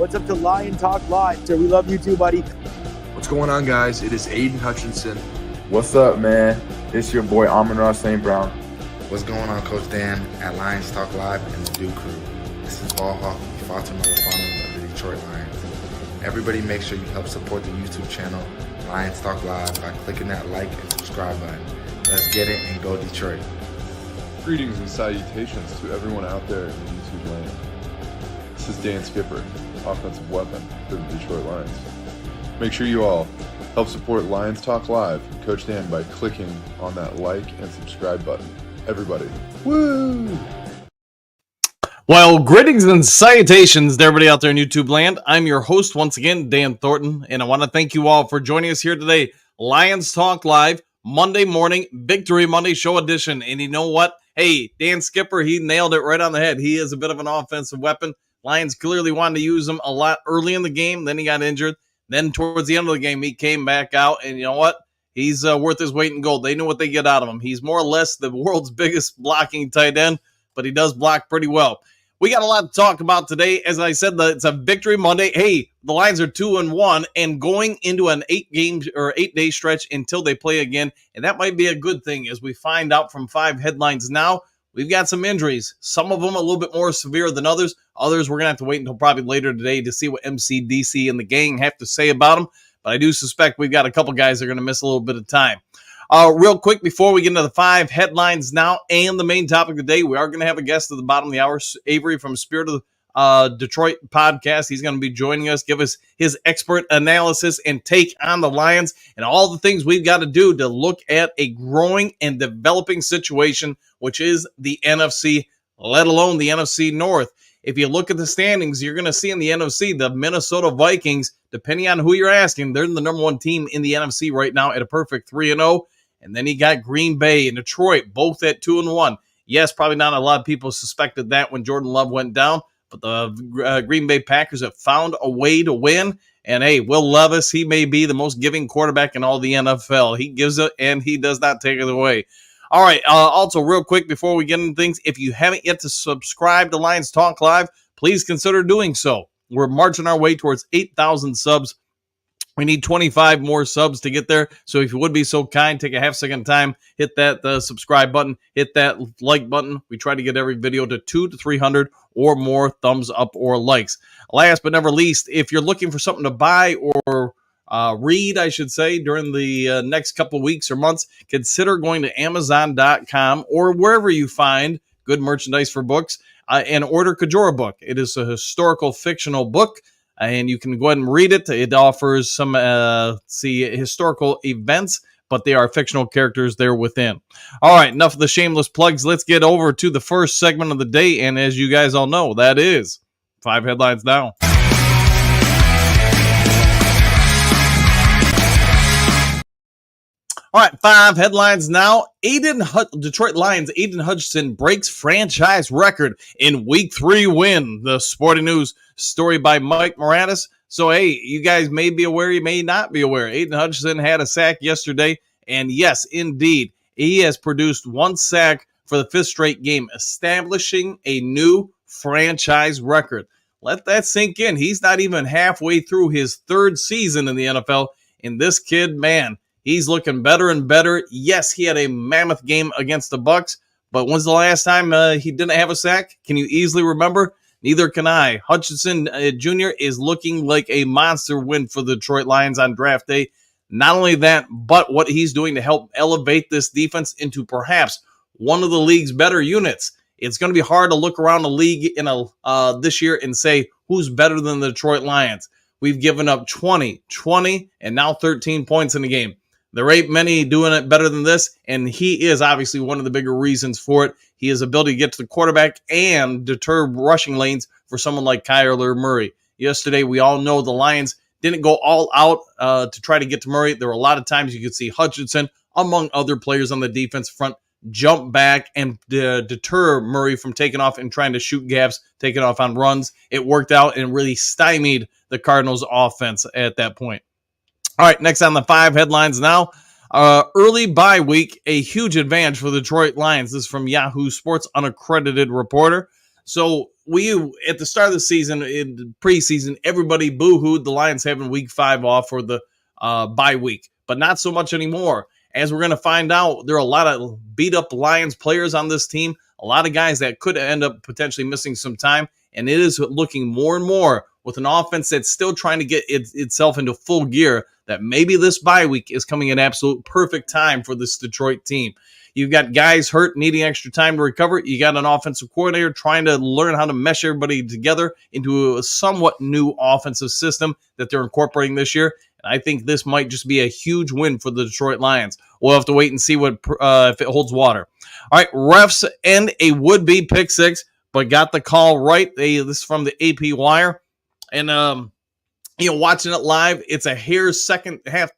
What's up to Lion Talk Live? So we love you too, buddy. What's going on, guys? It is Aiden Hutchinson. What's up, man? It's your boy Amon-Ra St. Brown. What's going on, Coach Dan at Lions Talk Live and the Duke Crew. This is Ball Hawk, Fatima Lafano of the Detroit Lions. Everybody make sure you help support the YouTube channel Lions Talk Live by clicking that like and subscribe button. Let's get it and go Detroit. Greetings and salutations to everyone out there in YouTube land. This is Dan Skipper, offensive weapon for the Detroit Lions. Make sure you all help support Lions Talk Live and Coach Dan by clicking on that like and subscribe button. Everybody, woo! Well, greetings and salutations to everybody out there in YouTube land. I'm your host once again, Dan Thornton, and I want to thank you all for joining us here today. Lions Talk Live, Monday morning, Victory Monday show edition. And you know what? Hey, Dan Skipper, he nailed it right on the head. He is a bit of an offensive weapon. Lions clearly wanted to use him a lot early in the game. Then he got injured. Then towards the end of the game, he came back out. And you know what? He's worth his weight in gold. They know what they get out of him. He's more or less the world's biggest blocking tight end, but he does block pretty well. We got a lot to talk about today. As I said, it's a Victory Monday. Hey, the Lions are 2-1 and going into an 8-day stretch until they play again. And that might be a good thing as we find out from 5 headlines now. We've got some injuries. Some of them a little bit more severe than others. Others we're going to have to wait until probably later today to see what MCDC and the gang have to say about them. But I do suspect we've got a couple guys that are going to miss a little bit of time. Real quick, before we get into the 5 headlines now and the main topic of the day, we are going to have a guest at the bottom of the hour, Avery from Spirit of Detroit podcast. He's going to be joining us, give us his expert analysis and take on the Lions and all the things we've got to do to look at a growing and developing situation, which is the NFC, let alone the NFC North. If you look at the standings, you're going to see in the NFC, the Minnesota Vikings, depending on who you're asking, they're the number 1 team in the NFC right now at a perfect 3-0. And then you got Green Bay and Detroit, both at 2-1. Yes, probably not a lot of people suspected that when Jordan Love went down, but the Green Bay Packers have found a way to win. And hey, Will Levis, he may be the most giving quarterback in all the NFL. He gives it and he does not take it away. All right, also real quick before we get into things, if you haven't yet to subscribe to Lions Talk Live, please consider doing so. We're marching our way towards 8,000 subs. We need 25 more subs to get there. So if you would be so kind, take a half-second time, hit that subscribe button, hit that like button. We try to get every video to 200 to 300 or more thumbs up or likes. Last but never least, if you're looking for something to buy or read, I should say, during the next couple weeks or months, consider going to Amazon.com or wherever you find good merchandise for books and order Kajora book. It is a historical fictional book. And you can go ahead and read it. It offers some historical events, but they are fictional characters there within. All right, enough of the shameless plugs. Let's get over to the first segment of the day. And as you guys all know, that is 5 headlines now. All right, 5 headlines now. Detroit Lions Aiden Hutchinson breaks franchise record in Week 3 win. The Sporting News story by Mike Moranis. So, hey, you guys may be aware, you may not be aware. Aiden Hutchinson had a sack yesterday, and yes, indeed, he has produced 1 sack for the 5th straight game, establishing a new franchise record. Let that sink in. He's not even halfway through his 3rd season in the NFL, and this kid, man, he's looking better and better. Yes, he had a mammoth game against the Bucs, but when's the last time he didn't have a sack? Can you easily remember? Neither can I. Hutchinson Jr. is looking like a monster win for the Detroit Lions on draft day. Not only that, but what he's doing to help elevate this defense into perhaps one of the league's better units. It's going to be hard to look around the league in this year and say who's better than the Detroit Lions. We've given up 20, and now 13 points in the game. There ain't many doing it better than this, and he is obviously one of the bigger reasons for it. He has ability to get to the quarterback and deter rushing lanes for someone like Kyler Murray. Yesterday, we all know the Lions didn't go all out to try to get to Murray. There were a lot of times you could see Hutchinson, among other players on the defense front, jump back and deter Murray from taking off and trying to shoot gaps, taking off on runs. It worked out and really stymied the Cardinals' offense at that point. All right, next on the 5 headlines now. Early bye week, a huge advantage for the Detroit Lions. This is from Yahoo Sports unaccredited reporter. So at the start of the season, in preseason, everybody boo-hooed the Lions having week 5 off for the bye week, but not so much anymore. As we're going to find out, there are a lot of beat-up Lions players on this team, a lot of guys that could end up potentially missing some time, and it is looking more and more with an offense that's still trying to get itself into full gear that maybe this bye week is coming at absolute perfect time for this Detroit team. You've got guys hurt, needing extra time to recover. You got an offensive coordinator trying to learn how to mesh everybody together into a somewhat new offensive system that they're incorporating this year. And I think this might just be a huge win for the Detroit Lions. We'll have to wait and see what if it holds water. All right, refs end a would-be pick six, but got the call right. This is from the AP Wire. And, watching it live, it's a hair's second, half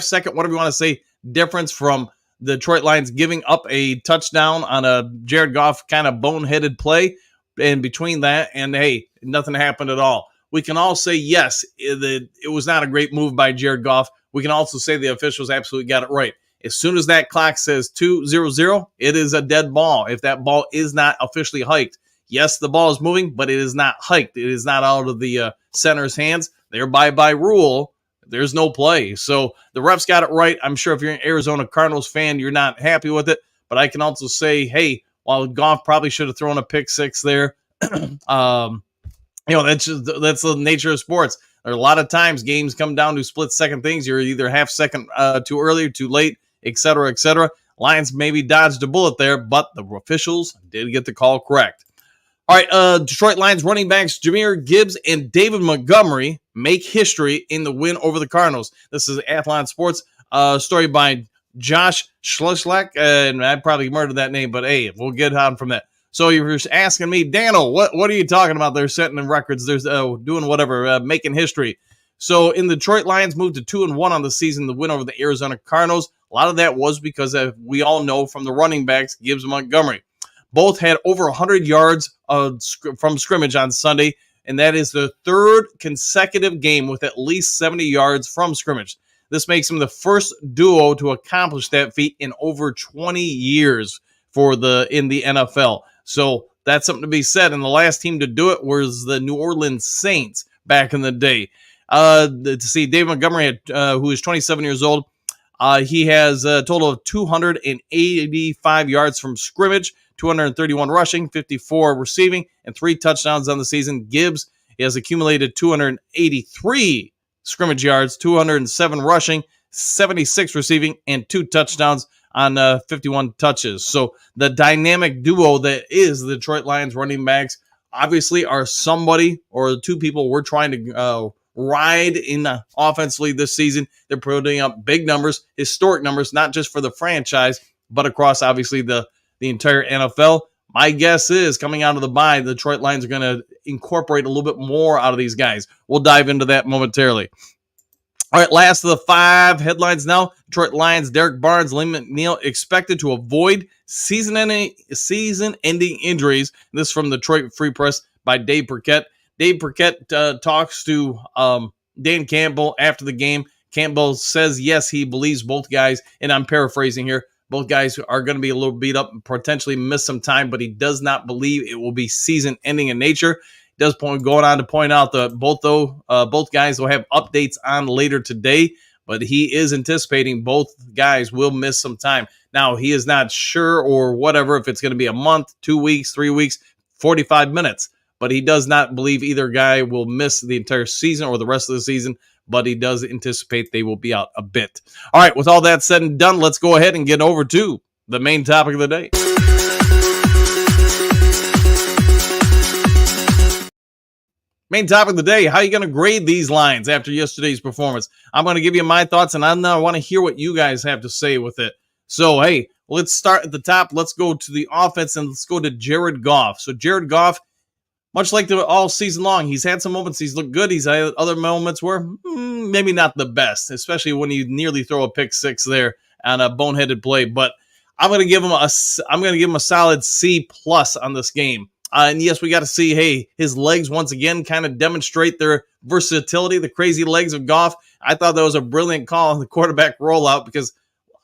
second, whatever you want to say, difference from the Detroit Lions giving up a touchdown on a Jared Goff kind of boneheaded play. And between that and, hey, nothing happened at all. We can all say, yes, it was not a great move by Jared Goff. We can also say the officials absolutely got it right. As soon as that clock says 2-0-0, it is a dead ball. If that ball is not officially hiked, yes, the ball is moving, but it is not hiked. It is not out of the center's hands. Thereby, by rule, there's no play. So the refs got it right. I'm sure if you're an Arizona Cardinals fan, you're not happy with it. But I can also say, hey, while Goff probably should have thrown a pick six there, that's the nature of sports. There are a lot of times games come down to split second things. You're either half second too early or too late, et cetera, et cetera. Lions maybe dodged a bullet there, but the officials did get the call correct. All right, Detroit Lions running backs Jahmyr Gibbs and David Montgomery make history in the win over the Cardinals. This is Athlon Sports story by Josh Schluslak, and I probably murdered that name, but hey, we'll get on from that. So you're asking me, Daniel, what are you talking about? They're setting in records. They're doing whatever, making history. So in the Detroit Lions moved to 2-1 on the season, the win over the Arizona Cardinals. A lot of that was because we all know from the running backs, Gibbs and Montgomery. Both had over 100 yards from scrimmage on Sunday, and that is the third consecutive game with at least 70 yards from scrimmage. This makes them the first duo to accomplish that feat in over 20 years in the NFL. So that's something to be said. And the last team to do it was the New Orleans Saints back in the day. To see Dave Montgomery, who is 27 years old, he has a total of 285 yards from scrimmage, 231 rushing, 54 receiving, and 3 touchdowns on the season. Gibbs has accumulated 283 scrimmage yards, 207 rushing, 76 receiving, and 2 touchdowns on 51 touches. So the dynamic duo that is the Detroit Lions running backs obviously are somebody or 2 people we're trying to ride in offensively this season. They're putting up big numbers, historic numbers, not just for the franchise, but across obviously the entire NFL. My guess is coming out of the bye, the Detroit Lions are going to incorporate a little bit more out of these guys. We'll dive into that momentarily. All right, last of the 5 headlines now. Detroit Lions, Derek Barnes, Lee McNeil expected to avoid season-ending injuries. This is from the Detroit Free Press by Dave Burkett. Dave Burkett talks to Dan Campbell after the game. Campbell says, yes, he believes both guys, and I'm paraphrasing here, both guys are going to be a little beat up and potentially miss some time, but he does not believe it will be season-ending in nature. He does going on to point out that both guys will have updates on later today, but he is anticipating both guys will miss some time. Now, he is not sure or whatever if it's going to be a month, 2 weeks, 3 weeks, 45 minutes, but he does not believe either guy will miss the entire season or the rest of the season, but he does anticipate they will be out a bit. All right, with all that said and done, let's go ahead and get over to the main topic of the day. Main topic of the day, how are you going to grade these Lions after yesterday's performance? I'm going to give you my thoughts, and I want to hear what you guys have to say with it. So, hey, let's start at the top. Let's go to the offense, and let's go to Jared Goff. So, Jared Goff, much like all season long, he's had some moments he's looked good. He's had other moments where maybe not the best, especially when you nearly throw a pick six there on a boneheaded play. But I'm going to give him a solid C+ on this game. And yes, we got to see, hey, his legs once again kind of demonstrate their versatility, the crazy legs of Goff. I thought that was a brilliant call on the quarterback rollout because,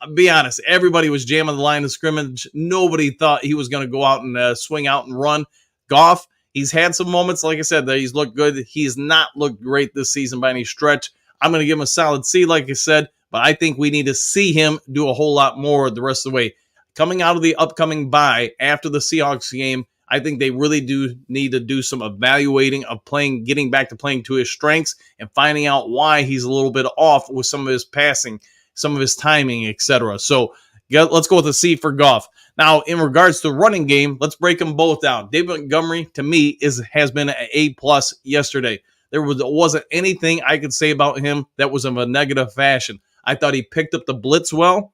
I'll be honest, everybody was jamming the line of scrimmage. Nobody thought he was going to go out and swing out and run. Goff, he's had some moments, like I said, that he's looked good. He's not looked great this season by any stretch. I'm going to give him a solid C, like I said, but I think we need to see him do a whole lot more the rest of the way. Coming out of the upcoming bye after the Seahawks game, I think they really do need to do some evaluating of playing, getting back to playing to his strengths and finding out why he's a little bit off with some of his passing, some of his timing, etc. So let's go with a C for Goff. Now, in regards to the running game, let's break them both down. David Montgomery, to me, has been an A+ yesterday. There wasn't anything I could say about him that was of a negative fashion. I thought he picked up the blitz well.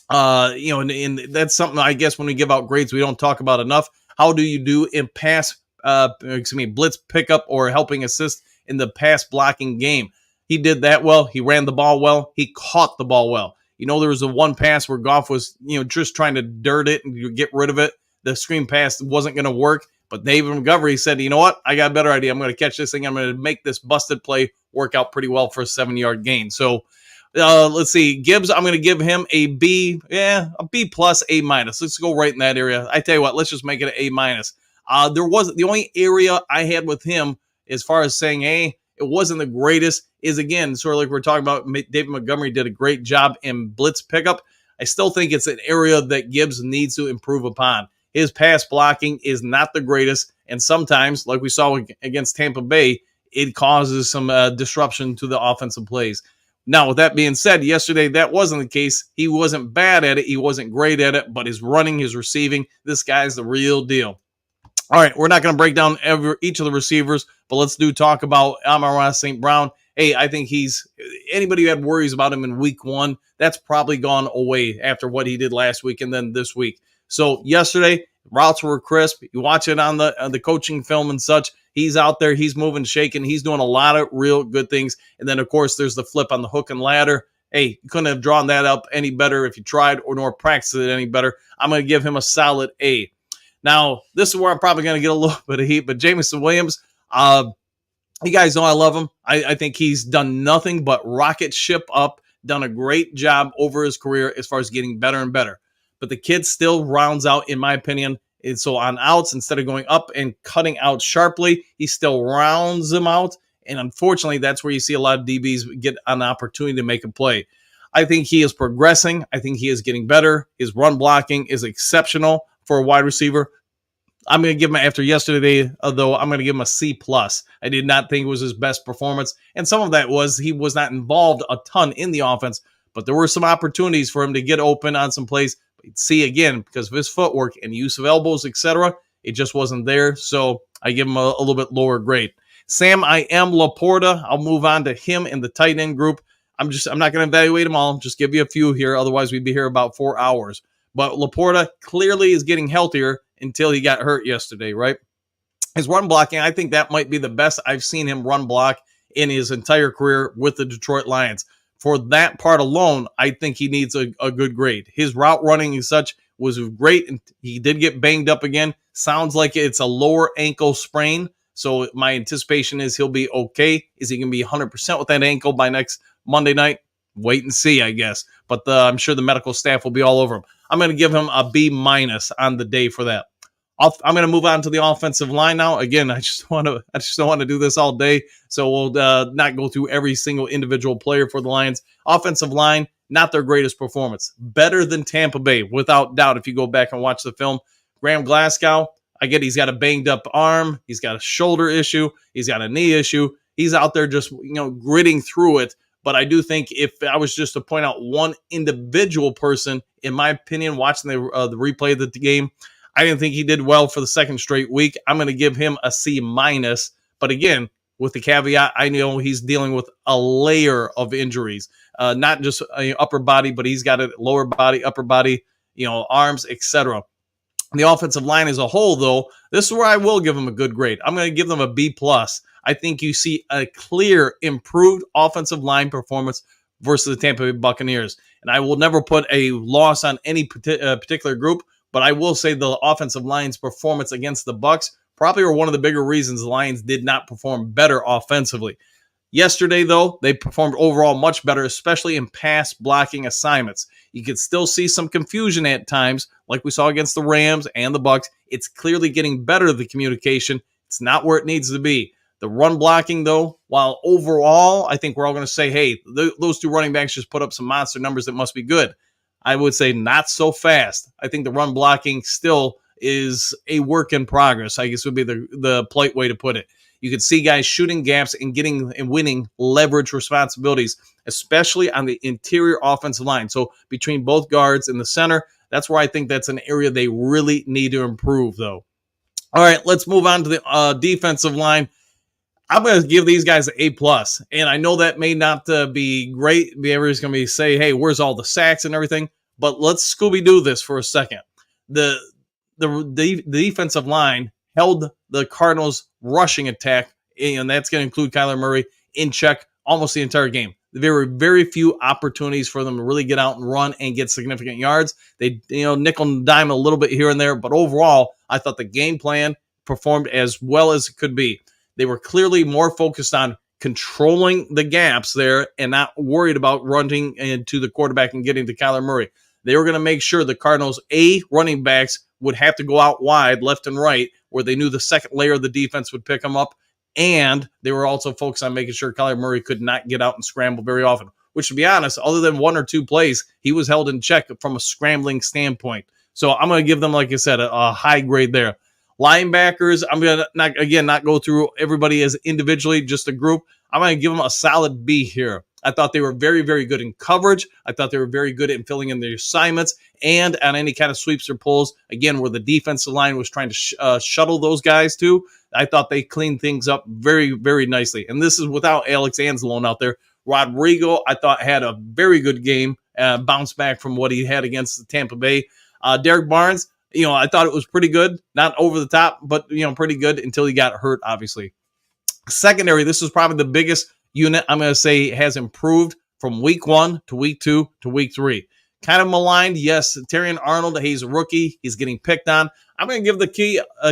And that's something I guess when we give out grades, we don't talk about enough. How do you do in blitz pickup or helping assist in the pass blocking game? He did that well. He ran the ball well. He caught the ball well. There was a one pass where Goff was, just trying to dirt it and get rid of it. The screen pass wasn't going to work, but David Montgomery said, you know what? I got a better idea. I'm going to catch this thing. I'm going to make this busted play work out pretty well for a 7-yard gain. So let's see. Gibbs, I'm going to give him a B, a B+, A-. Let's go right in that area. I tell you what, let's just make it an A-. The only area I had with him as far as saying, hey, it wasn't the greatest, is again, sort of like we're talking about, David Montgomery did a great job in blitz pickup. I still think it's an area that Gibbs needs to improve upon. His pass blocking is not the greatest, and sometimes, like we saw against Tampa Bay, it causes some disruption to the offensive plays. Now, with that being said, yesterday that wasn't the case. He wasn't bad at it. He wasn't great at it, but his running, his receiving, this guy's the real deal. All right, we're not going to break down each of the receivers, but let's talk about Amon-Ra St. Brown. Hey, I think anybody who had worries about him in week 1, that's probably gone away after what he did last week and then this week. So yesterday, routes were crisp. You watch it on the coaching film and such. He's out there. He's moving, shaking. He's doing a lot of real good things. And then, of course, there's the flip on the hook and ladder. Hey, you couldn't have drawn that up any better if you tried or nor practiced it any better. I'm going to give him a solid A. Now, this is where I'm probably going to get a little bit of heat, but Jameson Williams, you guys know I love him. I think he's done nothing but rocket ship up, done a great job over his career as far as getting better and better. But the kid still rounds out, in my opinion. And so on outs, instead of going up and cutting out sharply, he still rounds them out. And unfortunately, that's where you see a lot of DBs get an opportunity to make a play. I think he is progressing. I think he is getting better. His run blocking is exceptional for a wide receiver. I'm going to give him, after yesterday, though, I'm going to give him a C+. I did not think it was his best performance. And some of that was he was not involved a ton in the offense, but there were some opportunities for him to get open on some plays. But see, again, because of his footwork and use of elbows, etc., it just wasn't there. So I give him a little bit lower grade. Sam Laporta, I'll move on to him in the tight end group. I'm not going to evaluate them all. Just give you a few here. Otherwise, we'd be here about 4 hours. But Laporta clearly is getting healthier until he got hurt yesterday, right? His run blocking, I think that might be the best I've seen him run block in his entire career with the Detroit Lions. For that part alone, I think he needs a good grade. His route running and such was great, and he did get banged up again. Sounds like it's a lower ankle sprain, so my anticipation is he'll be okay. Is he going to be 100% with that ankle by next Monday night? Wait and see, I guess. But I'm sure the medical staff will be all over him. I'm going to give him a B- on the day for that. I'm going to move on to the offensive line now. Again, I just don't want to do this all day, so we'll not go through every single individual player for the Lions. Offensive line, not their greatest performance. Better than Tampa Bay, without doubt, if you go back and watch the film. Graham Glasgow, I get he's got a banged up arm. He's got a shoulder issue. He's got a knee issue. He's out there just gritting through it. But I do think if I was just to point out one individual person, in my opinion, watching the replay of the game, I didn't think he did well for the second straight week. I'm going to give him a C-. But again, with the caveat, I know he's dealing with a layer of injuries, not just upper body, but he's got a lower body, upper body, arms, etc. The offensive line as a whole, though, this is where I will give them a good grade. I'm going to give them a B+. I think you see a clear improved offensive line performance versus the Tampa Bay Buccaneers. And I will never put a loss on any particular group, but I will say the offensive line's performance against the Bucs probably were one of the bigger reasons the Lions did not perform better offensively. Yesterday, though, they performed overall much better, especially in pass blocking assignments. You could still see some confusion at times, like we saw against the Rams and the Bucs. It's clearly getting better, the communication. It's not where it needs to be. The run blocking, though, while overall, I think we're all going to say, hey, those two running backs just put up some monster numbers that must be good. I would say not so fast. I think the run blocking still is a work in progress, I guess would be the polite way to put it. You could see guys shooting gaps and getting and winning leverage responsibilities, especially on the interior offensive line. So between both guards and the center, that's where I think that's an area they really need to improve, though. All right, let's move on to the defensive line. I'm going to give these guys an A+. And I know that may not be great. Everybody's going to be say, hey, where's all the sacks and everything? But let's Scooby-Doo this for a second. The defensive line held the Cardinals' rushing attack, and that's going to include Kyler Murray, in check almost the entire game. There were very few opportunities for them to really get out and run and get significant yards. They, nickel and dime a little bit here and there, but overall, I thought the game plan performed as well as it could be. They were clearly more focused on controlling the gaps there and not worried about running into the quarterback and getting to Kyler Murray. They were going to make sure the Cardinals' running backs would have to go out wide, left and right, where they knew the second layer of the defense would pick them up. And they were also focused on making sure Kyler Murray could not get out and scramble very often, which, to be honest, other than one or two plays, he was held in check from a scrambling standpoint. So I'm going to give them, like I said, a high grade there. Linebackers, I'm going to, not go through everybody as individually, just a group. I'm going to give them a solid B here. I thought they were very, very good in coverage. I thought they were very good in filling in their assignments and on any kind of sweeps or pulls. Again, where the defensive line was trying to shuttle those guys to, I thought they cleaned things up very, very nicely. And this is without Alex Anzalone out there. Rodrigo, I thought, had a very good game, bounced back from what he had against Tampa Bay. Derek Barnes, I thought it was pretty good. Not over the top, but, pretty good until he got hurt, obviously. Secondary, this is probably the biggest unit I'm going to say has improved from week 1 to week 2 to week 3. Kind of maligned, yes. Terrion Arnold, he's a rookie. He's getting picked on. I'm going to give the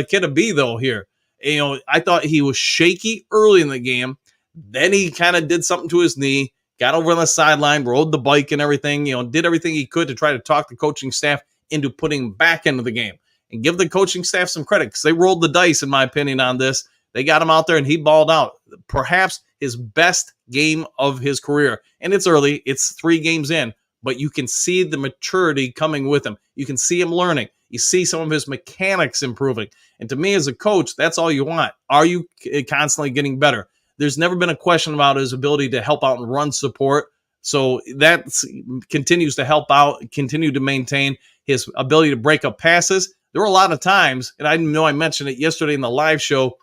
kid a B, though, here. I thought he was shaky early in the game. Then he kind of did something to his knee, got over on the sideline, rode the bike and everything, did everything he could to try to talk the coaching staff into putting him back into the game. And give the coaching staff some credit because they rolled the dice, in my opinion, on this. They got him out there and he balled out. Perhaps his best game of his career. And it's early. It's 3 games in. But you can see the maturity coming with him. You can see him learning. You see some of his mechanics improving. And to me as a coach, that's all you want. Are you constantly getting better? There's never been a question about his ability to help out and run support. So that continues to help out, continue to maintain his ability to break up passes. There were a lot of times, and I know I mentioned it yesterday in the live show,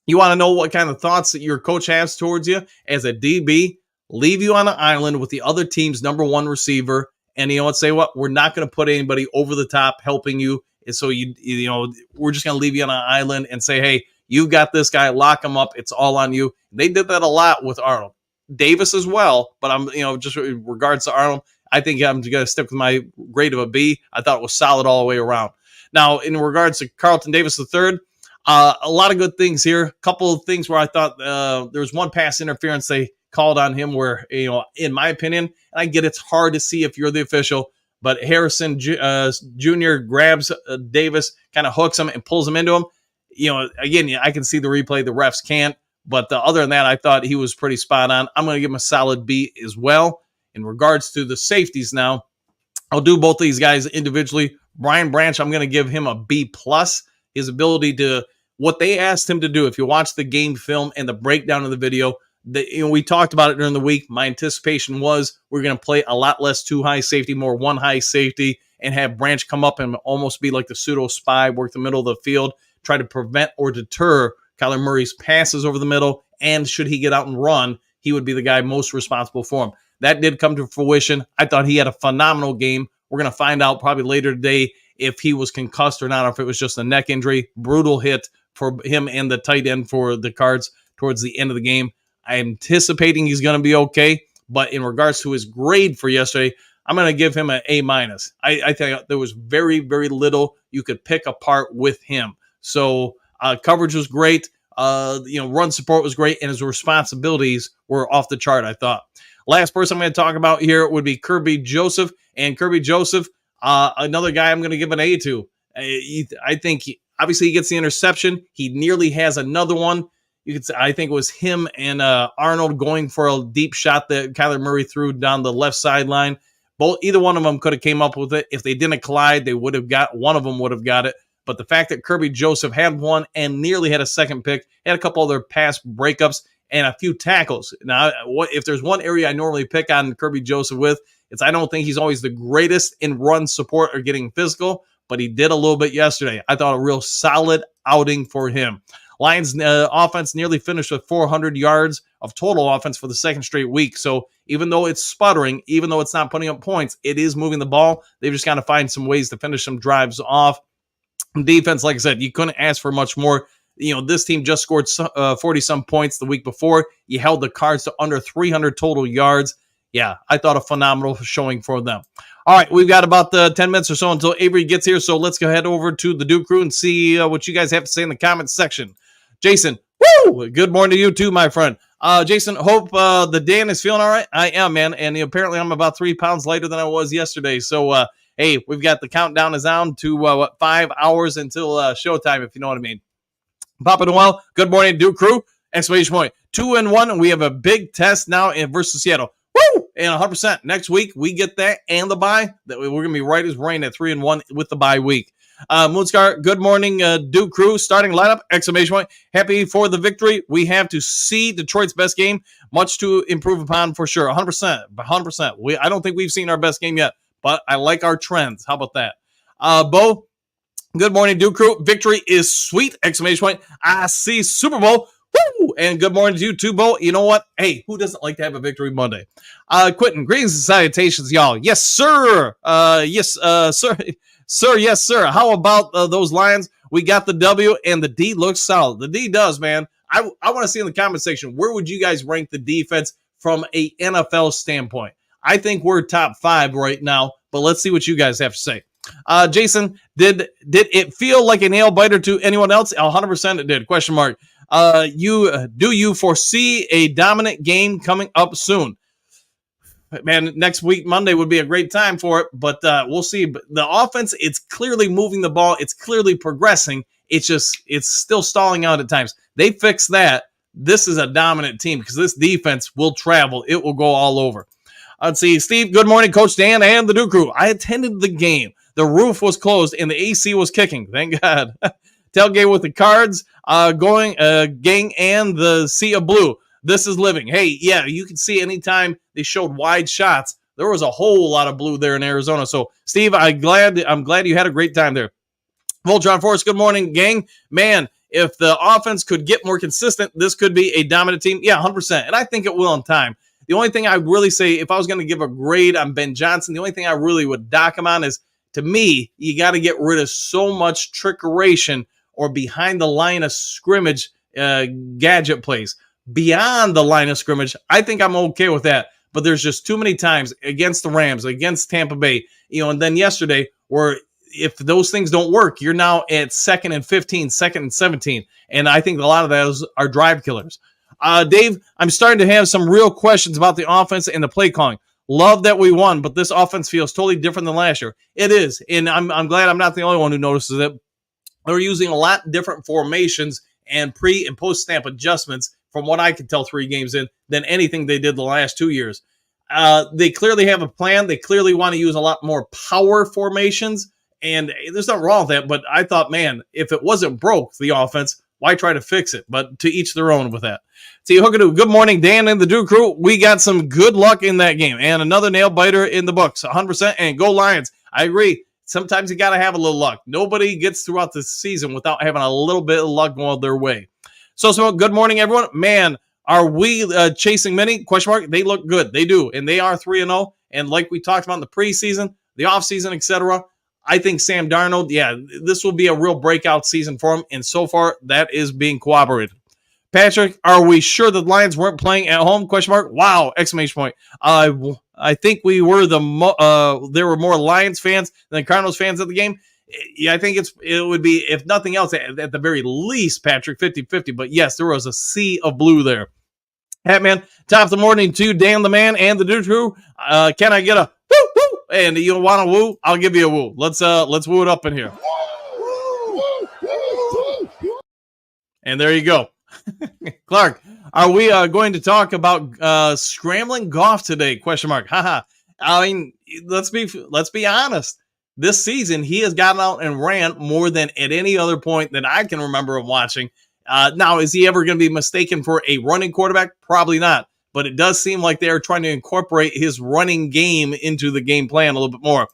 you want to know what kind of thoughts that your coach has towards you as a DB, leave you on an island with the other team's number 1 receiver. And say what? We're not going to put anybody over the top helping you. And so, we're just going to leave you on an island and say, hey, you've got this guy, lock him up. It's all on you. They did that a lot with Arnold. Davis as well. But I'm, just in regards to Arnold, I think I'm going to stick with my grade of a B. I thought it was solid all the way around. Now, in regards to Carlton Davis III, a lot of good things here. A couple of things where I thought there was one pass interference they called on him where, in my opinion, and I get it's hard to see if you're the official, but Harrison Jr. grabs Davis, kind of hooks him and pulls him into him. Again, I can see the replay. The refs can't. But other than that, I thought he was pretty spot on. I'm going to give him a solid B as well. In regards to the safeties now, I'll do both of these guys individually. Brian Branch, I'm going to give him a B+. His ability to, what they asked him to do, if you watch the game film and the breakdown of the video, we talked about it during the week. My anticipation was we're going to play a lot less 2 high safety, more 1 high safety, and have Branch come up and almost be like the pseudo spy, work the middle of the field, try to prevent or deter Kyler Murray's passes over the middle. And should he get out and run, he would be the guy most responsible for him. That did come to fruition. I thought he had a phenomenal game. We're going to find out probably later today if he was concussed or not, or if it was just a neck injury. Brutal hit for him and the tight end for the Cards towards the end of the game. I'm anticipating he's going to be okay, but in regards to his grade for yesterday, I'm going to give him an A-. I think there was very, very little you could pick apart with him. So coverage was great. Run support was great, and his responsibilities were off the chart, I thought. Last person I'm going to talk about here would be Kirby Joseph. And Kirby Joseph, another guy I'm going to give an A to. I think, obviously, he gets the interception. He nearly has another one. I think it was him and Arnold going for a deep shot that Kyler Murray threw down the left sideline. Either one of them could have came up with it. If they didn't collide, one of them would have got it. But the fact that Kirby Joseph had one and nearly had a second pick, had a couple other pass breakups, and a few tackles. Now, if there's one area I normally pick on Kirby Joseph with, it's I don't think he's always the greatest in run support or getting physical, but he did a little bit yesterday. I thought a real solid outing for him. Lions offense nearly finished with 400 yards of total offense for the second straight week. So even though it's sputtering, even though it's not putting up points, it is moving the ball. They've just got to find some ways to finish some drives off. Defense, like I said, you couldn't ask for much more. This team just scored 40-some points the week before. You held the Cards to under 300 total yards. Yeah, I thought a phenomenal showing for them. All right, we've got about 10 minutes or so until Avery gets here, so let's go head over to the Duke Crew and see what you guys have to say in the comments section. Jason, woo! Good morning to you too, my friend. Jason, hope the Dan is feeling all right. I am, man, and apparently I'm about 3 pounds lighter than I was yesterday, so hey, we've got the countdown is down to 5 hours until showtime, if you know what I mean. Papa Noel, good morning, Duke Crew! Exclamation point. 2-1, and we have a big test now versus Seattle. Woo! And 100%. Next week, we get that and the bye. We're going to be right as rain at 3-1 with the bye week. Moonscar, good morning, Duke Crew. Starting lineup, exclamation point. Happy for the victory. We have to see Detroit's best game. Much to improve upon for sure. 100%. 100%. I don't think we've seen our best game yet, but I like our trends. How about that? Bo, good morning, Duke Crew. Victory is sweet, exclamation point. I see Super Bowl. Woo! And good morning to you too, Bo. You know what? Hey, who doesn't like to have a victory Monday? Quentin, greetings and salutations, y'all. Yes, sir. Sir. Sir, yes, sir. How about those Lions? We got the W, and the D looks solid. The D does, man. I want to see in the comment section, where would you guys rank the defense from a NFL standpoint? I think we're top 5 right now, but let's see what you guys have to say. Jason, did it feel like a nail biter to anyone else? 100% it did. Question mark. Do you foresee a dominant game coming up soon? Man, next week, Monday, would be a great time for it, but we'll see. But the offense, it's clearly moving the ball. It's clearly progressing. It's still stalling out at times. They fix that. This is a dominant team because this defense will travel. It will go all over. Let's see. Steve, good morning, Coach Dan and the Duke Crew. I attended the game. The roof was closed and the AC was kicking. Thank God. Tailgate with the Cards going, gang, and the Sea of Blue. This is living. Hey, yeah, you can see anytime they showed wide shots, there was a whole lot of blue there in Arizona. So, Steve, I'm glad you had a great time there. Voltron Force, good morning, gang. Man, if the offense could get more consistent, this could be a dominant team. Yeah, 100%. And I think it will in time. The only thing I would really say, if I was going to give a grade on Ben Johnson, the only thing I really would dock him on is, to me, you got to get rid of so much trickeration or behind the line of scrimmage gadget plays. Beyond the line of scrimmage, I think I'm okay with that. But there's just too many times against the Rams, against Tampa Bay, and then yesterday where if those things don't work, you're now at 2nd and 15, 2nd and 17. And I think a lot of those are drive killers. Dave, I'm starting to have some real questions about the offense and the play calling. Love that we won, but this offense feels totally different than last year. It is, and I'm glad I'm not the only one who notices it. They're using a lot different formations and pre- and post-snap adjustments, from what I can tell 3 games in, than anything they did the last 2 years. They clearly have a plan. They clearly want to use a lot more power formations, and there's nothing wrong with that, but I thought, man, if it wasn't broke, the offense, why try to fix it? But to each their own with that. See, Hookadoo, good morning, Dan and the Duke Crew. We got some good luck in that game, and another nail-biter in the books, 100%, and go Lions. I agree. Sometimes you got to have a little luck. Nobody gets throughout the season without having a little bit of luck going their way. So good morning, everyone. Man, are we chasing many? Question mark. They look good. They do, and they are 3-0. And like we talked about in the preseason, the offseason, etc., I think Sam Darnold, yeah, this will be a real breakout season for him, and so far that is being corroborated. Patrick, are we sure the Lions weren't playing at home? Question mark. Wow! Exclamation point. I think we were there were more Lions fans than Cardinals fans at the game. Yeah, I think it would be, if nothing else, at the very least, Patrick, 50-50. But yes, there was a sea of blue there. Hatman, top of the morning to Dan the Man and the Dude Crew. Can I get a woo woo? And you want a woo? I'll give you a woo. Let's woo it up in here. And there you go. Clark, are we going to talk about scrambling Goff today? Question mark. Haha. I mean, let's be honest. This season, he has gotten out and ran more than at any other point that I can remember of watching. Now, is he ever going to be mistaken for a running quarterback? Probably not. But it does seem like they are trying to incorporate his running game into the game plan a little bit more.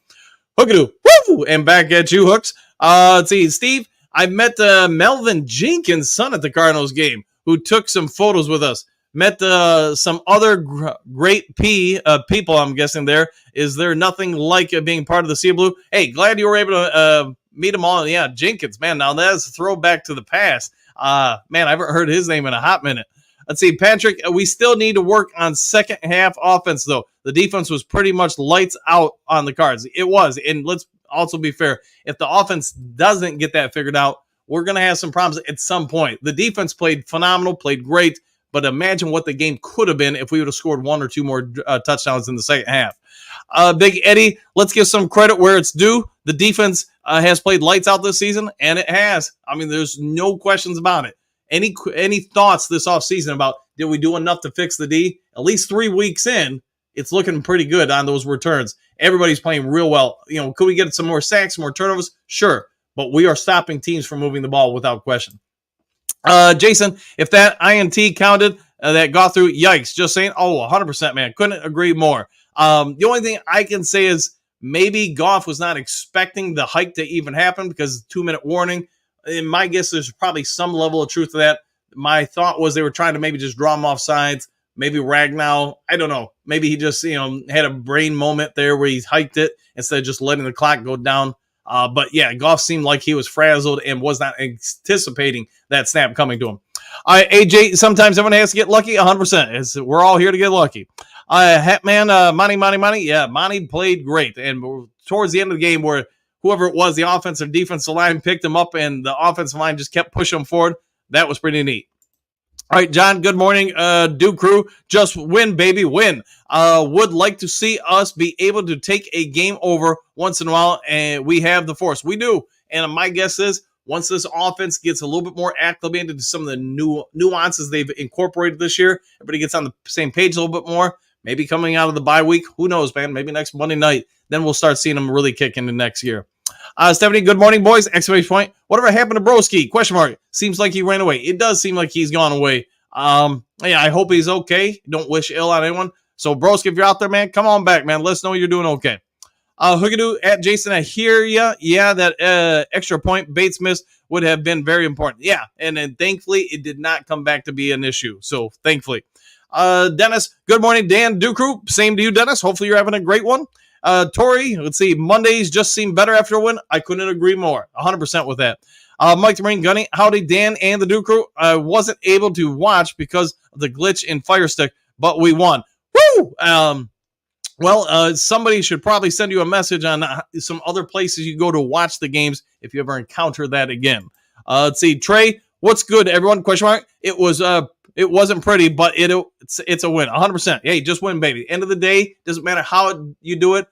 Hookadoo. Woo! And back at you, Hooks. Let's see. Steve, I met Melvin Jenkins' son at the Cardinals game, who took some photos with us. Met some other great people, I'm guessing there. Is there nothing like being part of the Sea Blue? Hey, glad you were able to meet them all. Yeah, Jenkins, man. Now that's a throwback to the past. Man, I haven't heard his name in a hot minute. Let's see, Patrick, we still need to work on second half offense, though. The defense was pretty much lights out on the Cards. It was, and let's also be fair. If the offense doesn't get that figured out, we're going to have some problems at some point. The defense played phenomenal, played great, but imagine what the game could have been if we would have scored one or two more touchdowns in the second half. Big Eddie, let's give some credit where it's due. The defense has played lights out this season, and it has. I mean, there's no questions about it. Any thoughts this offseason about, did we do enough to fix the D? At least 3 weeks in, it's looking pretty good on those returns. Everybody's playing real well. You know, could we get some more sacks, more turnovers? Sure, but we are stopping teams from moving the ball without question. Jason, if that INT counted, that got through, yikes. Just saying, 100%, man. Couldn't agree more. The only thing I can say is maybe Goff was not expecting the hike to even happen because 2-minute warning. In my guess, there's probably some level of truth to that. My thought was they were trying to maybe just draw him off sides. Maybe Ragnow, I don't know. Maybe he just, had a brain moment there where he hiked it instead of just letting the clock go down. But yeah, Goff seemed like he was frazzled and was not anticipating that snap coming to him. AJ, sometimes everyone has to get lucky. 100%. We're all here to get lucky. Hatman, Monty. Yeah, Monty played great. And towards the end of the game where whoever it was, the offensive defensive line picked him up and the offensive line just kept pushing him forward. That was pretty neat. All right, John, good morning. Duke Crew, just win, baby, win. Would like to see us be able to take a game over once in a while, and we have the force. We do. And my guess is once this offense gets a little bit more acclimated to some of the new nuances they've incorporated this year, everybody gets on the same page a little bit more, maybe coming out of the bye week. Who knows, man? Maybe next Monday night, then we'll start seeing them really kick into next year. Stephanie, good morning, boys. Exclamation point. Whatever happened to Broski? Question mark. Seems like he ran away. It does seem like he's gone away. Yeah, I hope he's okay. Don't wish ill on anyone. So, Broski, if you're out there, man, come on back, man. Let us know you're doing okay. Hookadoo at Jason, I hear ya. Yeah, that extra point Bates missed would have been very important. Yeah, and then thankfully it did not come back to be an issue. So, thankfully. Dennis, good morning, Dan Duke Crew. Same to you, Dennis. Hopefully you're having a great one. Tori, let's see. Mondays just seem better after a win. I couldn't agree more. 100% with that. Mike the Marine Gunny, howdy, Dan and the Duke Crew. I wasn't able to watch because of the glitch in Fire Stick, but we won. Woo! Somebody should probably send you a message on some other places you go to watch the games if you ever encounter that again. Let's see. Trey, what's good, everyone? Question mark. It wasn't pretty, but it's a win. 100%. Hey, just win, baby. End of the day, doesn't matter how you do it.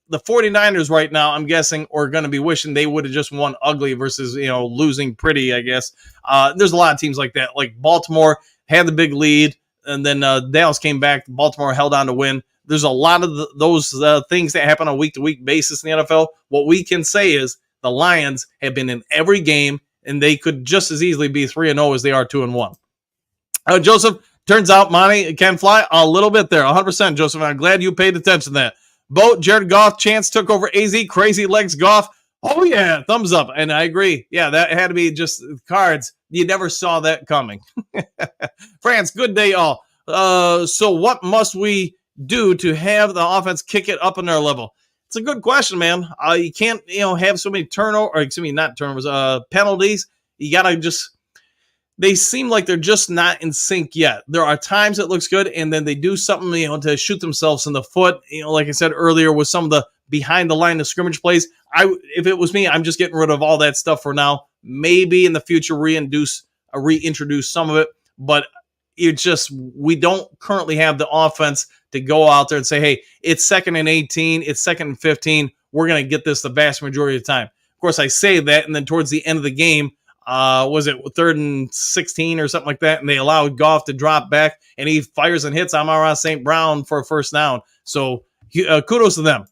The 49ers right now, I'm guessing, are going to be wishing they would have just won ugly versus, losing pretty, I guess. There's a lot of teams like that. Like Baltimore had the big lead, and then Dallas came back. Baltimore held on to win. There's a lot of those things that happen on a week-to-week basis in the NFL. What we can say is the Lions have been in every game, and they could just as easily be 3-0 as they are 2-1. Joseph, turns out Monty can fly a little bit there. 100%, Joseph. I'm glad you paid attention to that. Bo, Jared Goff, Chance took over AZ, crazy legs Goff. Oh, yeah, thumbs up. And I agree. Yeah, that had to be just Cards. You never saw that coming. France, good day, all. So what must we do to have the offense kick it up another level? It's a good question, man. You can't, have so many penalties. You got to just... They seem like they're just not in sync yet. There are times it looks good, and then they do something, to shoot themselves in the foot. Like I said earlier, with some of the behind the line of scrimmage plays. If it was me, I'm just getting rid of all that stuff for now. Maybe in the future reintroduce some of it, but we don't currently have the offense to go out there and say, hey, it's 2nd and 18, it's 2nd and 15. We're going to get this the vast majority of the time. Of course, I say that, and then towards the end of the game, was it 3rd and 16 or something like that, and they allowed Goff to drop back, and he fires and hits Amon-Ra St. Brown for a first down. So kudos to them.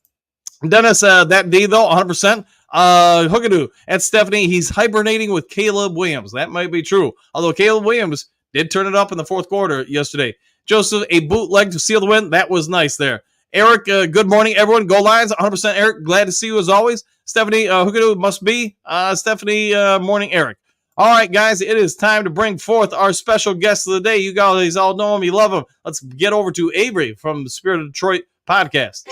Dennis, that D, though, 100%. Hookadoo at Stephanie, he's hibernating with Caleb Williams. That might be true, although Caleb Williams did turn it up in the fourth quarter yesterday. Joseph, a bootleg to seal the win. That was nice there. Eric, good morning, everyone. Go Lions, 100%. Eric, glad to see you as always. Stephanie, Hookadoo must be. Stephanie, morning, Eric. All right, guys, it is time to bring forth our special guest of the day. You guys all know him. You love him. Let's get over to Avery from the Spirit of Detroit podcast.